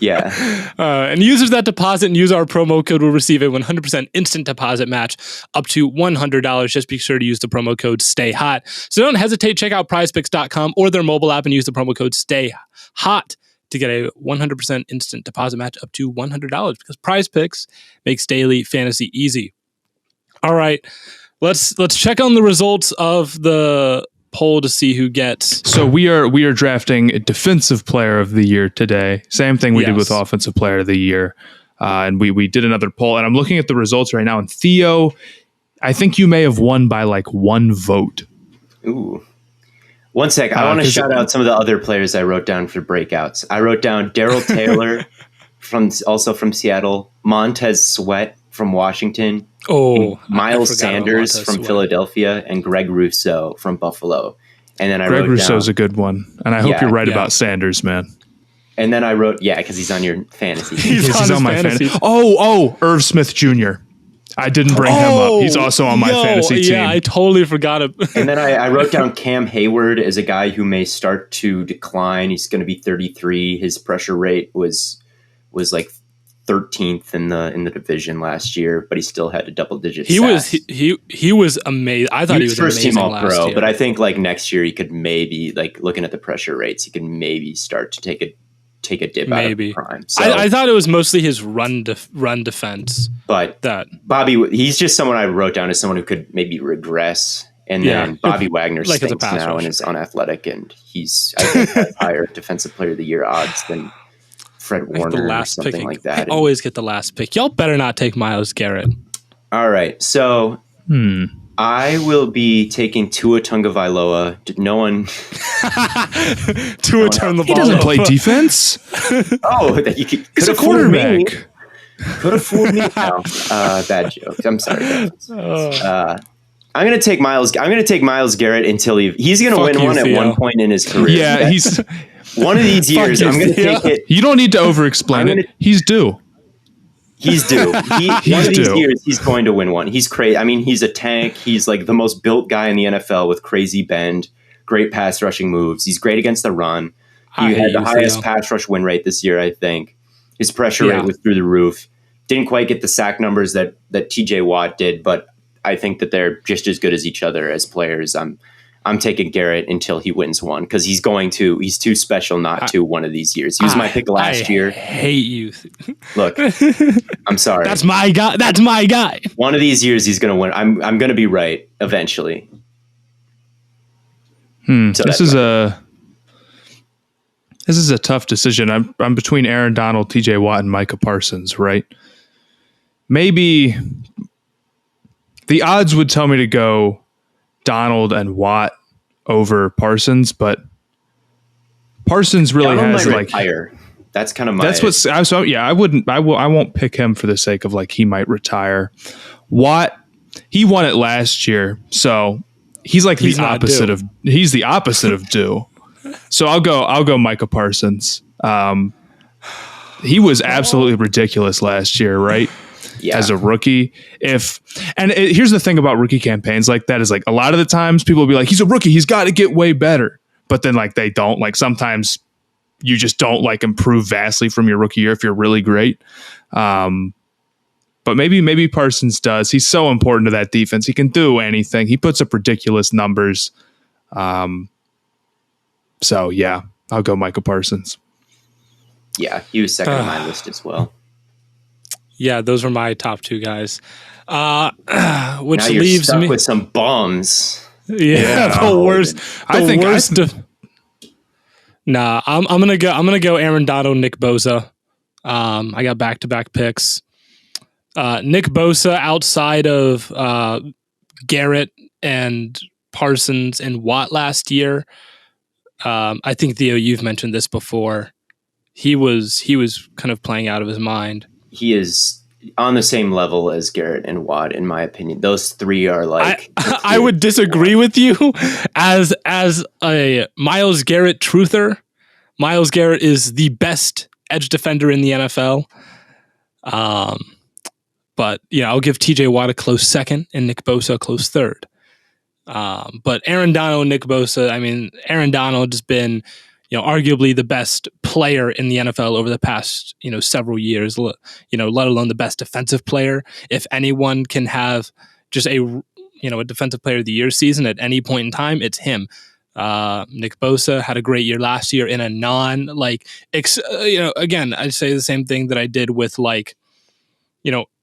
Yeah. And users that deposit and use our promo code will receive a 100% instant deposit match up to $100. Just be sure to use the promo code STAYHOT. So don't hesitate. Check out prizepicks.com or their mobile app and use the promo code STAYHOT to get a 100% instant deposit match up to $100 because PrizePicks makes daily fantasy easy. All right. Let's check on the results of the poll to see who gets. So we are drafting a defensive player of the year today. Same thing we did with offensive player of the year. And we did another poll, and I'm looking at the results right now. And Theo, I think you may have won by like 1 vote. Ooh. One sec. I want to shout out some of the other players I wrote down for breakouts. I wrote down Daryl Taylor from Seattle, Montez Sweat from Washington, Miles Sanders from Philadelphia, and Greg Rousseau from Buffalo. And then Greg Rousseau's a good one, and I hope you're right about Sanders, man. And then I wrote, because he's on your fantasy. he's on my fantasy. Irv Smith Jr. I didn't bring him up. He's also on my fantasy team. Yeah, I totally forgot him. And then I wrote down Cam Hayward as a guy who may start to decline. He's going to be 33. His pressure rate was like 13th in the division last year, but he still had a double-digit. He was amazing. I thought he was first team All-Pro, year. but I think like next year he could maybe, like, looking at the pressure rates, he could maybe start to take a dip out of prime. So, I thought it was mostly his run defense, but Bobby, he's just someone I wrote down as someone who could maybe regress. And then Bobby Wagner stinks now and is unathletic, and he's, I think, has higher defensive player of the year odds than Fred Warner or something like that. I always get the last pick. Y'all better not take Myles Garrett. All right. So I will be taking Tua Tagovailoa. No one. Tua turn the ball. He doesn't play defense. He's a quarterback. Could have fooled me. No, bad joke. I'm sorry. I'm going to take Myles Garrett until he's going to win one at one point in his career. Yeah, he's one of these years. I'm going to take it. You don't need to over-explain it. He's due. He's due. One of these years, he's going to win one. He's crazy. I mean, he's a tank. He's like the most built guy in the NFL with crazy bend, great pass rushing moves. He's great against the run. He had the highest pass rush win rate this year, I think. His pressure rate was through the roof. Didn't quite get the sack numbers that TJ Watt did, but I think that they're just as good as each other as players. I'm taking Garrett until he wins one because he's too special not to one of these years. He was my pick last year. I hate you. Look, I'm sorry. That's my guy. One of these years he's going to win. I'm going to be right eventually. So this is a tough decision. I'm between Aaron Donald, TJ Watt, and Micah Parsons, right? Maybe the odds would tell me to go Donald and Watt over Parsons, but Parsons really has like retire. That's kind of my. That's what. I won't pick him for the sake of like he might retire. Watt, he won it last year, so he's the opposite of due. So I'll go Micah Parsons. He was absolutely ridiculous last year, right? Yeah. As a rookie. Here's the thing about rookie campaigns like that is like a lot of the times people will be like, he's a rookie, he's got to get way better. But then like they don't. Like sometimes you just don't like improve vastly from your rookie year if you're really great. But maybe Parsons does. He's so important to that defense. He can do anything. He puts up ridiculous numbers. So yeah, I'll go Micah Parsons. Yeah, he was second on my list as well. Yeah, those were my top two guys. Which now you're leaves stuck me with some bums. the worst. Nah, I'm gonna go Aaron Donald, Nick Bosa. I got back-to-back picks. Nick Bosa, outside of Garrett and Parsons and Watt last year, I think Theo, you've mentioned this before. He was kind of playing out of his mind. He is on the same level as Garrett and Watt, in my opinion. Those three are like. I would disagree with you as a Myles Garrett truther. Myles Garrett is the best edge defender in the NFL. But I'll give TJ Watt a close second and Nick Bosa a close third. But Aaron Donald and Nick Bosa, I mean, Aaron Donald has been, arguably the best player in the NFL over the past, several years, let alone the best defensive player. If anyone can have just a defensive player of the year season at any point in time, it's him. Nick Bosa had a great year last year in a again, I say the same thing that I did with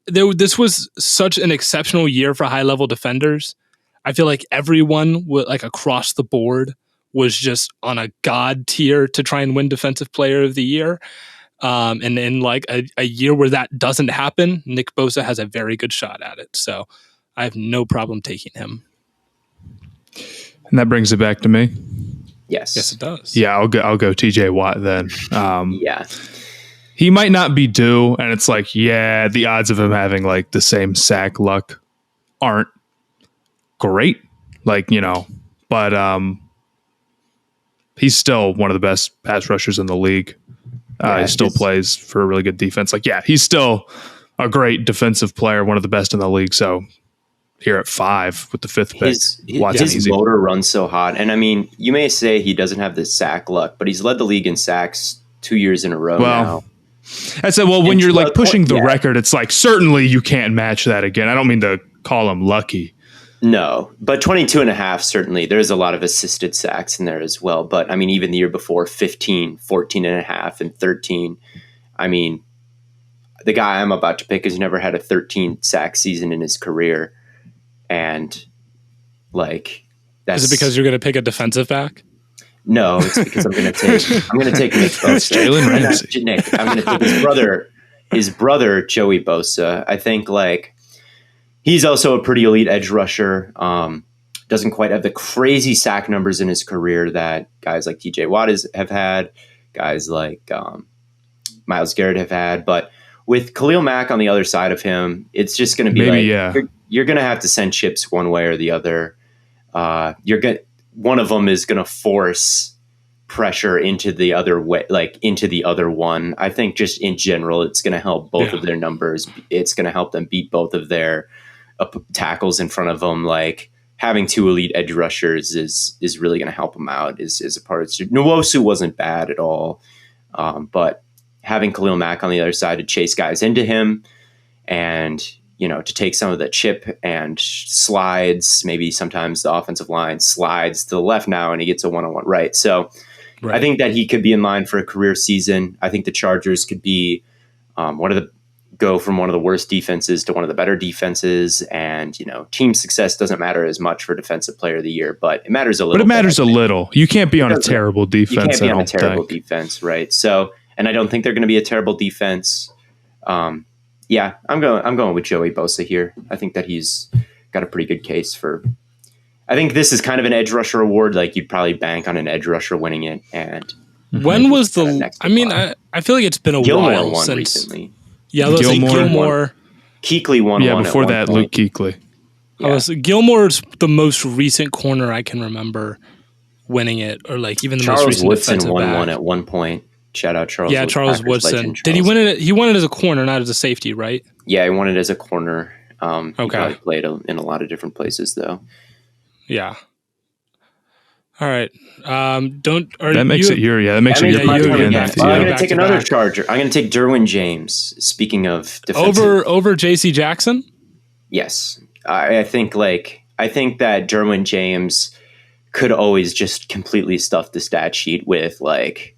this was such an exceptional year for high level defenders. I feel like everyone across the board was just on a god tier to try and win defensive player of the year. And in a year where that doesn't happen, Nick Bosa has a very good shot at it. So I have no problem taking him. And that brings it back to me. Yes, it does. Yeah, I'll go TJ Watt then. Yeah. He might not be due, and it's the odds of him having the same sack luck aren't great. But he's still one of the best pass rushers in the league. He still plays for a really good defense. He's still a great defensive player, one of the best in the league. So here at 5 with the 5th pick, his motor runs so hot. And I mean, you may say he doesn't have the sack luck, but he's led the league in sacks 2 years in a row now. I said, when you're pushing the record, it's certainly you can't match that again. I don't mean to call him lucky. No, but 22 and a half, certainly. There's a lot of assisted sacks in there as well. But I mean, even the year before, 15, 14 and a half, and 13. I mean, the guy I'm about to pick has never had a 13 sack season in his career. And that's. Is it because you're going to pick a defensive back? No, it's because I'm going to take Nick Bosa. Jalen Ramsey. Nick, I'm going to take his brother, Joey Bosa. I think he's also a pretty elite edge rusher. Doesn't quite have the crazy sack numbers in his career that guys like TJ Watt have had, guys like Myles Garrett have had. But with Khalil Mack on the other side of him, it's just going to be you're going to have to send chips one way or the other. One of them is going to force pressure into the other way, into the other one. I think just in general, it's going to help both of their numbers. It's going to help them beat both of their tackles in front of them. Having 2 elite edge rushers is really going to help them out. Is a part of it. Nwosu wasn't bad at all, but having Khalil Mack on the other side to chase guys into him and to take some of the chip and slides, maybe sometimes the offensive line slides to the left now and he gets a one-on-one right. So I think that he could be in line for a career season. I think the Chargers could be go from one of the worst defenses to one of the better defenses. And, team success doesn't matter as much for defensive player of the year, but it matters a little. But it matters a little. You can't be on a terrible defense. You can't be on a terrible defense, right? So, and I don't think they're going to be a terrible defense. Yeah, I'm going with Joey Bosa here. I think that he's got a pretty good case for. I think this is kind of an edge rusher award. You'd probably bank on an edge rusher winning it. And when was the? I mean, I feel like it's been a while won since recently. Yeah, let's say Gilmore. Kuechly won. Yeah, before that, Luke Kuechly. Yeah. Gilmore's the most recent corner I can remember winning it, or even the most recent Woodson defensive won back. one at one point. Shout out Charles. Yeah, Charles Woodson. Did he win it? He won it as a corner, not as a safety, right? Yeah, he won it as a corner. Okay. He probably played in a lot of different places, though. Yeah. All right. That makes it your again. I'm going to take another Charger. I'm going to take Derwin James. Speaking of defensive, over J.C. Jackson. Yes, I think that Derwin James could always just completely stuff the stat sheet with 5+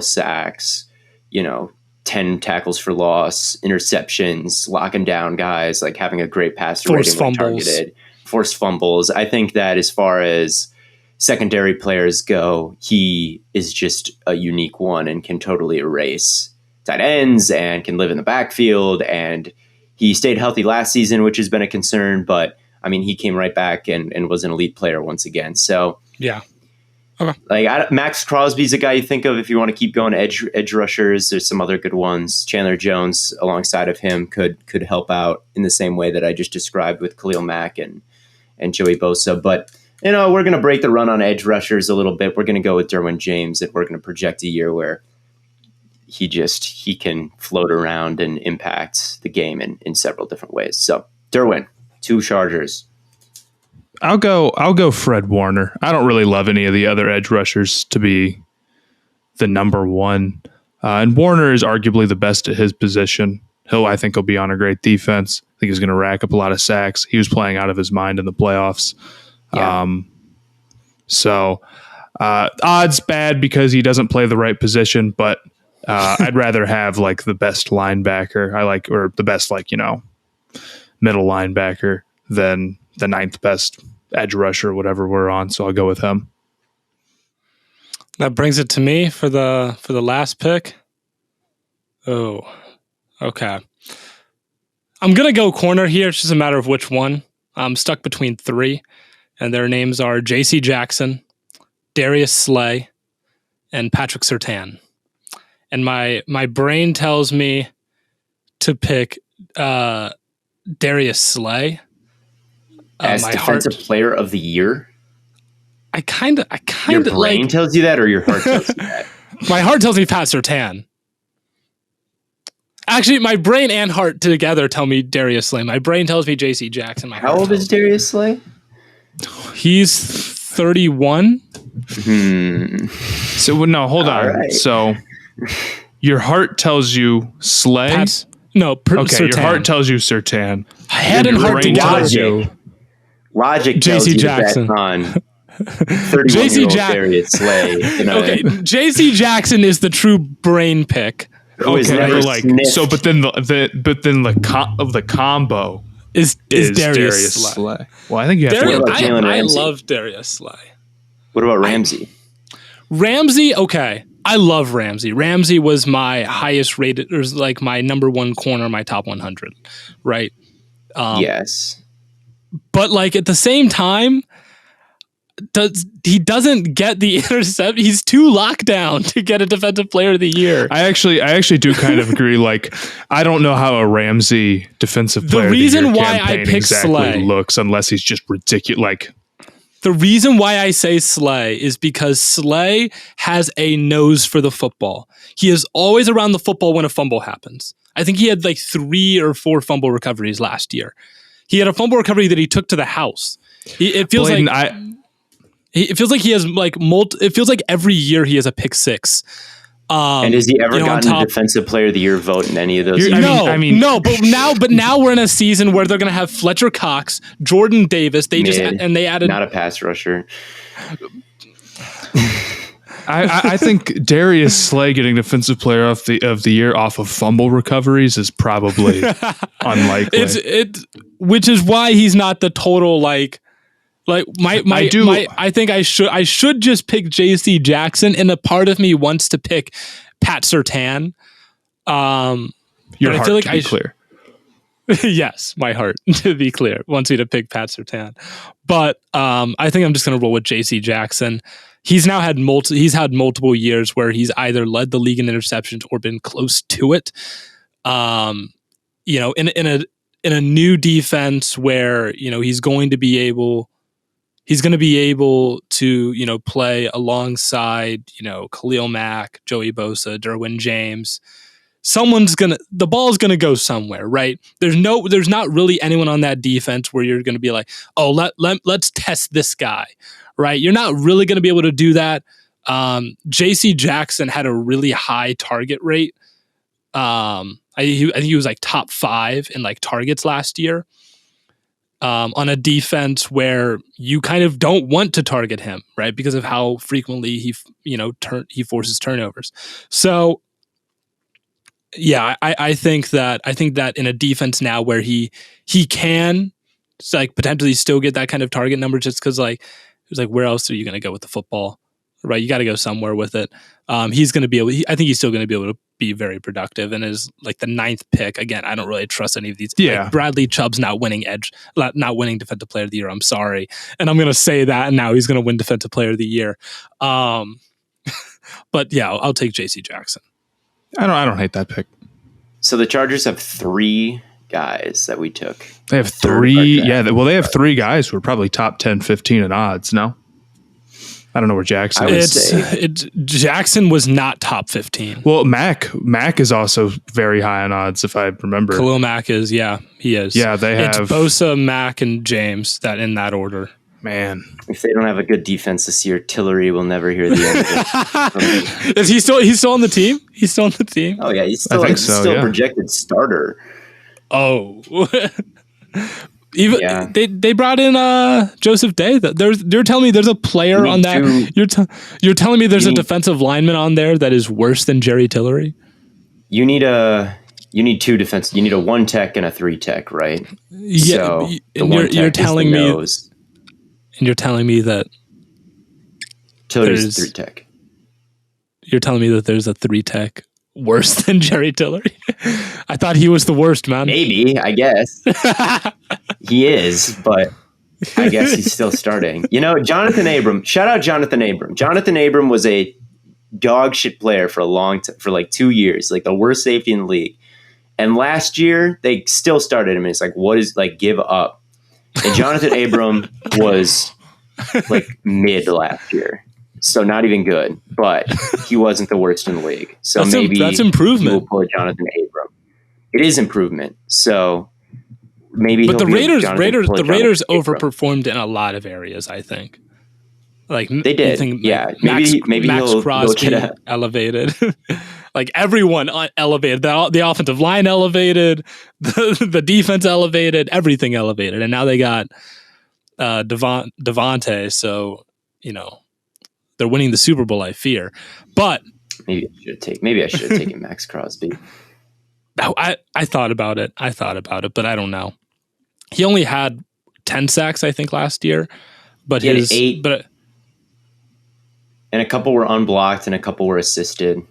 sacks, 10 10 tackles for loss, interceptions, locking down guys, like having a great passer rating when targeted, forced fumbles. I think that as far as secondary players go, he is just a unique one and can totally erase tight ends and can live in the backfield. And he stayed healthy last season, which has been a concern, but I mean, he came right back and was an elite player once again. So yeah. Okay. Like Max Crosby's a guy you think of if you want to keep going edge rushers. There's some other good ones. Chandler Jones alongside of him could help out in the same way that I just described with Khalil Mack and Joey Bosa. But we're going to break the run on edge rushers a little bit. We're going to go with Derwin James, and we're going to project a year where he can float around and impact the game in several different ways. So Derwin, 2 Chargers. I'll go Fred Warner. I don't really love any of the other edge rushers to be the number one. And Warner is arguably the best at his position. I think he'll be on a great defense. I think he's going to rack up a lot of sacks. He was playing out of his mind in the playoffs. Yeah. Odds bad because he doesn't play the right position, but I'd rather have like the best linebacker or the best middle linebacker than the 9th best edge rusher, whatever we're on. So I'll go with him. That brings it to me for the last pick. Oh, okay. I'm going to go corner here. It's just a matter of which one. I'm stuck between 3, and their names are J.C. Jackson, Darius Slay, and Patrick Surtain. And my brain tells me to pick Darius Slay. As defensive player of the year? I kind of your brain tells you that, or your heart tells you that? My heart tells me Pat Surtain. Actually, my brain and heart together tell me Darius Slay. My brain tells me J.C. Jackson. How old is Darius Slay? He's 31. So no, hold on. Right. So your heart tells you Slay? Okay, Surtain. Your heart tells you Surtain. Head and heart together. Logic tells you Jackson. That's on 31-year-old Darius Slay. Okay, J.C. Jackson is the true brain pick. But then the combo is Darius Slay. Well, I think you have to. I love Darius Slay. What about Ramsey? Ramsey, okay. I love Ramsey. Ramsey was my highest rated, or like my number 1 corner, my top 100, right? Yes. But like at the same time, he doesn't get the intercept. He's too locked down to get a defensive player of the year. I actually do kind of agree. Like, I don't know how a Ramsey defensive player the reason why I pick Slay looks unless he's just ridiculous. Like, the reason why I say Slay is because Slay has a nose for the football. He is always around the football when a fumble happens. I think he had like 3 or 4 fumble recoveries last year. He had a fumble recovery that he took to the house. It feels Blaiden, it feels like he has like it feels like every year he has a pick 6. And has he ever gotten a defensive player of the year vote in any of those years? No, but now we're in a season where they're going to have Fletcher Cox, Jordan Davis. They added not a pass rusher. I think Darius Slay getting defensive player of the year off of fumble recoveries is probably unlikely. Which is why he's not the total I think I should just pick J.C. Jackson, and a part of me wants to pick Pat Surtain. Your heart, to be clear. Yes, my heart, to be clear, wants me to pick Pat Surtain. But I think I'm just going to roll with J.C. Jackson. He's now had multiple years where he's either led the league in interceptions or been close to it. In a new defense where he's going to be able to play alongside Khalil Mack, Joey Bosa, Derwin James. The ball's gonna go somewhere, right? There's not really anyone on that defense where you're gonna be like, oh, let's test this guy, right? You're not really gonna be able to do that. J.C. Jackson had a really high target rate. I think he was like top 5 in like targets last year. On a defense where you kind of don't want to target him, right? Because of how frequently he forces turnovers. So Yeah, I think that in a defense now where he can like potentially still get that kind of target number, just because like it's like where else are you going to go with the football, right? You got to go somewhere with it. He's going to be able. I think he's still going to be able to be very productive, and is like the 9th pick again. I don't really trust any of these. Yeah, like Bradley Chubb's not winning Defensive Player of the Year. I'm sorry, and I'm going to say that, and now he's going to win Defensive Player of the Year. But yeah, I'll take J.C. Jackson. I don't hate that pick. So the Chargers have 3 guys that we took. They have 3. Yeah, well, they have 3 guys who are probably top 10, 15 in odds. No, I don't know where Jackson is. Jackson was not top 15. Well, Mac is also very high on odds, if I remember. Khalil Mack is, he is. Yeah, they have. It's Bosa, Mack, and James that in that order. Man, if they don't have a good defense this year, Tillery will never hear the end of it. Is he still? He's still on the team. He's still on the team. Oh yeah, he's still still projected starter. Oh, even they brought in Joseph Day. You're telling me there's a player on that. You're telling me there's a defensive lineman on there that is worse than Jerry Tillery. You need 2 defense. You need a 1 tech and a 3 tech, right? Yeah, so you're telling me. And you're telling me that Tillery's 3 tech. You're telling me that there's a 3 tech worse than Jerry Tillery? I thought he was the worst, man. Maybe, I guess. He is, but I guess he's still starting. You know, Jonathan Abram. Shout out Jonathan Abram. Jonathan Abram was a dog shit player for a long time, for like 2 years, like the worst safety in the league. And last year, they still started him. And it's like, what is, like, give up. And Jonathan Abram was like mid last year. So not even good, but he wasn't the worst in the league. So that's improvement. We'll pull Jonathan Abram. It is improvement. So maybe But the Raiders overperformed in a lot of areas, I think. Like they did. Yeah. Maybe Max Crosby elevated. Like everyone elevated. The offensive line elevated, the defense elevated, everything elevated. And now they got Devontae, so you know they're winning the Super Bowl, I fear. But maybe I should have taken Max Crosby. I thought about it. But I don't know. He only had 10 sacks, I think, last year. But he had 8. And a couple were unblocked and a couple were assisted.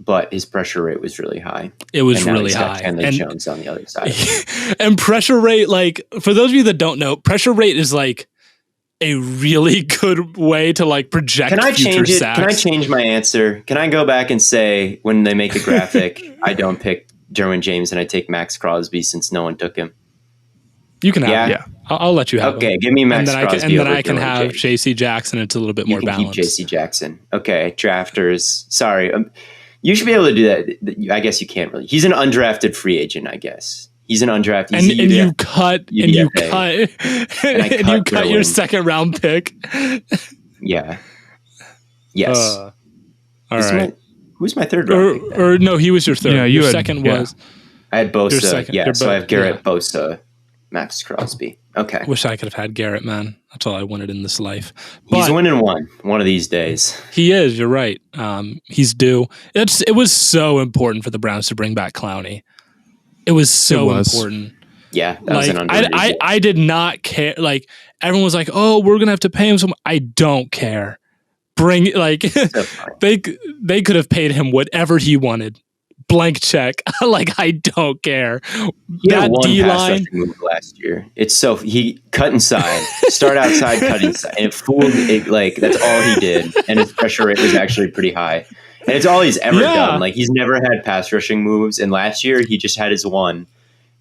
But his pressure rate was really high. It was really high. And Jones on the other side. And pressure rate, like, for those of you that don't know, pressure rate is like a really good way to like project future sacks. Can I change my answer? Can I go back and say when they make a graphic, I don't pick Derwin James and I take Max Crosby since no one took him? You can have him. I'll let you have him. Okay, give me Max Crosby. And then I can have J.C. Jackson. It's a little bit more balanced. Keep J.C. Jackson. Okay, drafters. Sorry. You should be able to do that. I guess you can't really. He's an undrafted free agent, I guess. He's an undrafted. And you cut your second round pick. Yeah. Yes. All right. Who's my third round pick? Or no, he was your third. Yeah, your second was. I had Bosa. So I have Garrett, Bosa, Max Crosby. Okay. Wish I could have had Garrett, man. That's all I wanted in this life. He's winning one of these days. He is. You're right. He's due. It was so important for the Browns to bring back Clowney. It was so important. Yeah, that was an underrated. I did not care. Like everyone was like, "Oh, we're gonna have to pay him some." I don't care. Bring they could have paid him whatever he wanted. Blank check. Like I don't care. He had one pass rushing move last year. He cut inside, start outside, cut inside, and it fooled it. Like that's all he did, and his pressure rate was actually pretty high. And it's all he's ever done. Like he's never had pass rushing moves, and last year he just had his one.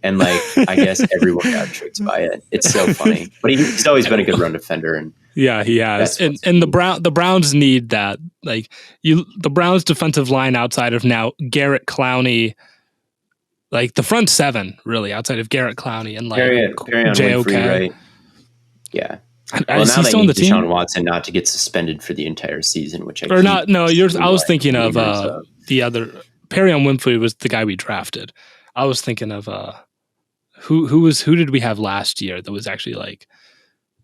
And like I guess everyone got tricked by it. It's so funny, but he's always been a good run defender. And yeah, he has. And the Browns need that. Like the Browns defensive line outside of now Garrett Clowney, like the front seven really outside of Garrett Clowney and like JOK. Right? Yeah. Well, now they need Deshaun Watson not to get suspended for the entire season, which I was thinking of the other Perrion Winfrey was the guy we drafted. I was thinking of who did we have last year that was actually like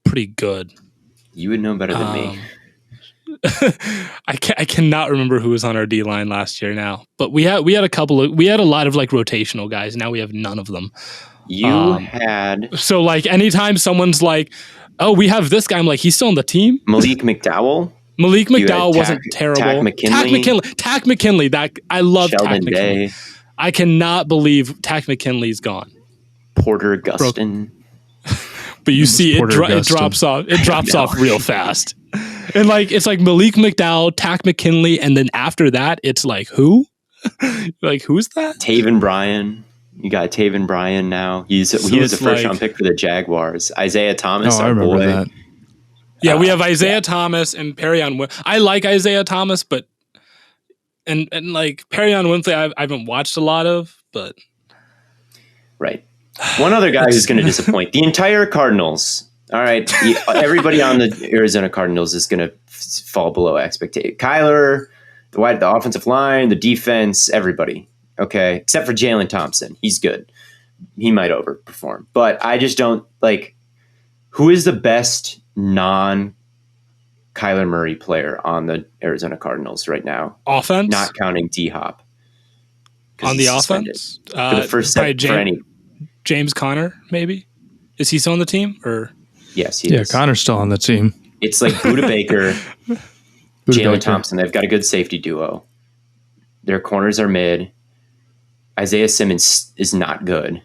pretty good? You would know better than me. I cannot remember who was on our D line last year now, but we had a lot of like rotational guys. Now we have none of them. You had so like anytime someone's like, oh, we have this guy, I'm like, he's still on the team. Malik McDowell. Malik McDowell wasn't terrible. Tack McKinley. That I love. Sheldon Tack McKinley. Day. I cannot believe Tack McKinley's gone. Porter Gustin. But you see, it drops off. It drops off real fast. And like it's like Malik McDowell, Tack McKinley, and then after that, it's like who? Like who's that? Taven Bryan. You got Taven Bryan now. He was a first round pick for the Jaguars. Isaiah Thomas, I remember that. Yeah, we have Isaiah Thomas and Perrion. I like Isaiah Thomas, but and like Perrion Winfrey, I haven't watched a lot of, but right. One other guy who's going to disappoint the entire Cardinals. All right, everybody on the Arizona Cardinals is going to fall below expectation. Kyler, the offensive line, the defense, everybody. Okay, except for Jalen Thompson. He's good. He might overperform. But I just don't like who is the best non-Kyler Murray player on the Arizona Cardinals right now? Offense? Not counting D-Hop. On the offense? For the first step for any. James Conner, maybe? Is he still on the team? Or yes, he is. Yeah, Connor's still on the team. It's like Budda Baker, Jalen Thompson. They've got a good safety duo. Their corners are mid. Isaiah Simmons is not good.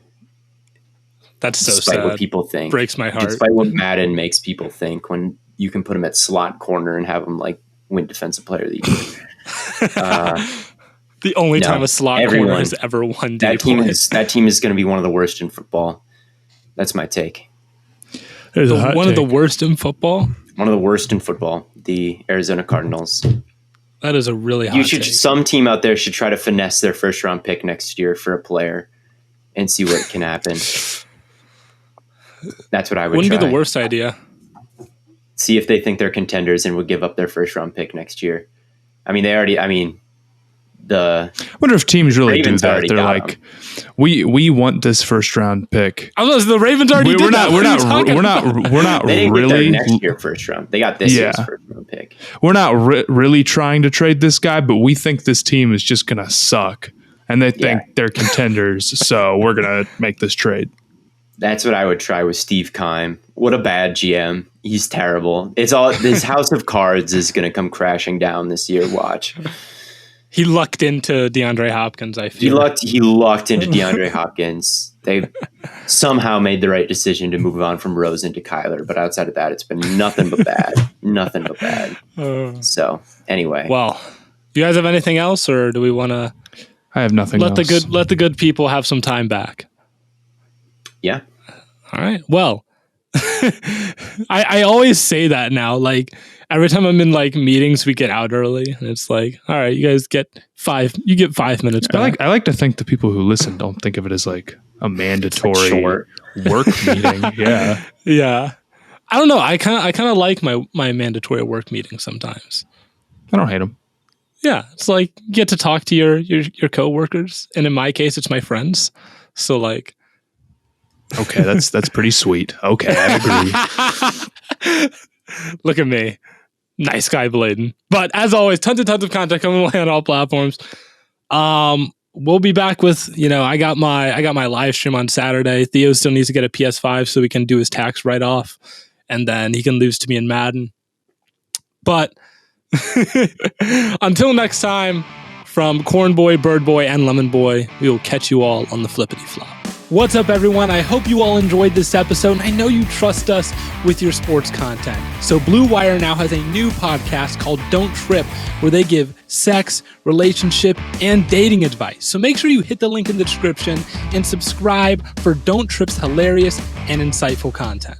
That's so despite sad. What people think. Breaks my heart. Despite what Madden makes people think when you can put him at slot corner and have him like win defensive player of the year. The only time a slot corner has ever won that team is going to be one of the worst in football. That's my take. One of the worst in football? One of the worst in football. The Arizona Cardinals. That is a really hot take. Some team out there should try to finesse their first round pick next year for a player and see what can happen. That's what I would Wouldn't be the worst idea. See if they think they're contenders and would give up their first round pick next year. I wonder if teams really Ravens do that. They're like, we want this first round pick. The Ravens already did that. We're not they didn't really get their next year first round. They got this year's first round pick. We're not really trying to trade this guy, but we think this team is just gonna suck, and they think they're contenders. So we're gonna make this trade. That's what I would try with Steve Keim. What a bad GM. He's terrible. It's all this house of cards is gonna come crashing down this year. Watch. He lucked into DeAndre Hopkins, I feel. He lucked into DeAndre Hopkins. They somehow made the right decision to move on from Rosen to Kyler, but outside of that, it's been nothing but bad. Nothing but bad. So, anyway. Well, you guys have anything else, or do we want to... I have nothing else. Let the good people have some time back. Yeah. All right. Well, I always say that now, like... Every time I'm in like meetings, we get out early, and it's like, all right, you guys get 5 minutes back. I like to think the people who listen don't think of it as like a mandatory work meeting. Yeah. Yeah. I don't know. I kind of like my mandatory work meetings sometimes. I don't hate them. Yeah. It's like you get to talk to your coworkers, and in my case, it's my friends. So like, okay, that's pretty sweet. Okay, I agree. Look at me. Nice guy, Blaiden. But as always, tons of content coming away on all platforms. We'll be back with, I got my live stream on Saturday. Theo still needs to get a PS5 so we can do his tax write-off, and then he can lose to me in Madden. But until next time, from Corn Boy, Bird Boy, and Lemon Boy, we will catch you all on the flippity flop. What's up, everyone? I hope you all enjoyed this episode. I know you trust us with your sports content. So Blue Wire now has a new podcast called Don't Trip, where they give sex, relationship, and dating advice. So make sure you hit the link in the description and subscribe for Don't Trip's hilarious and insightful content.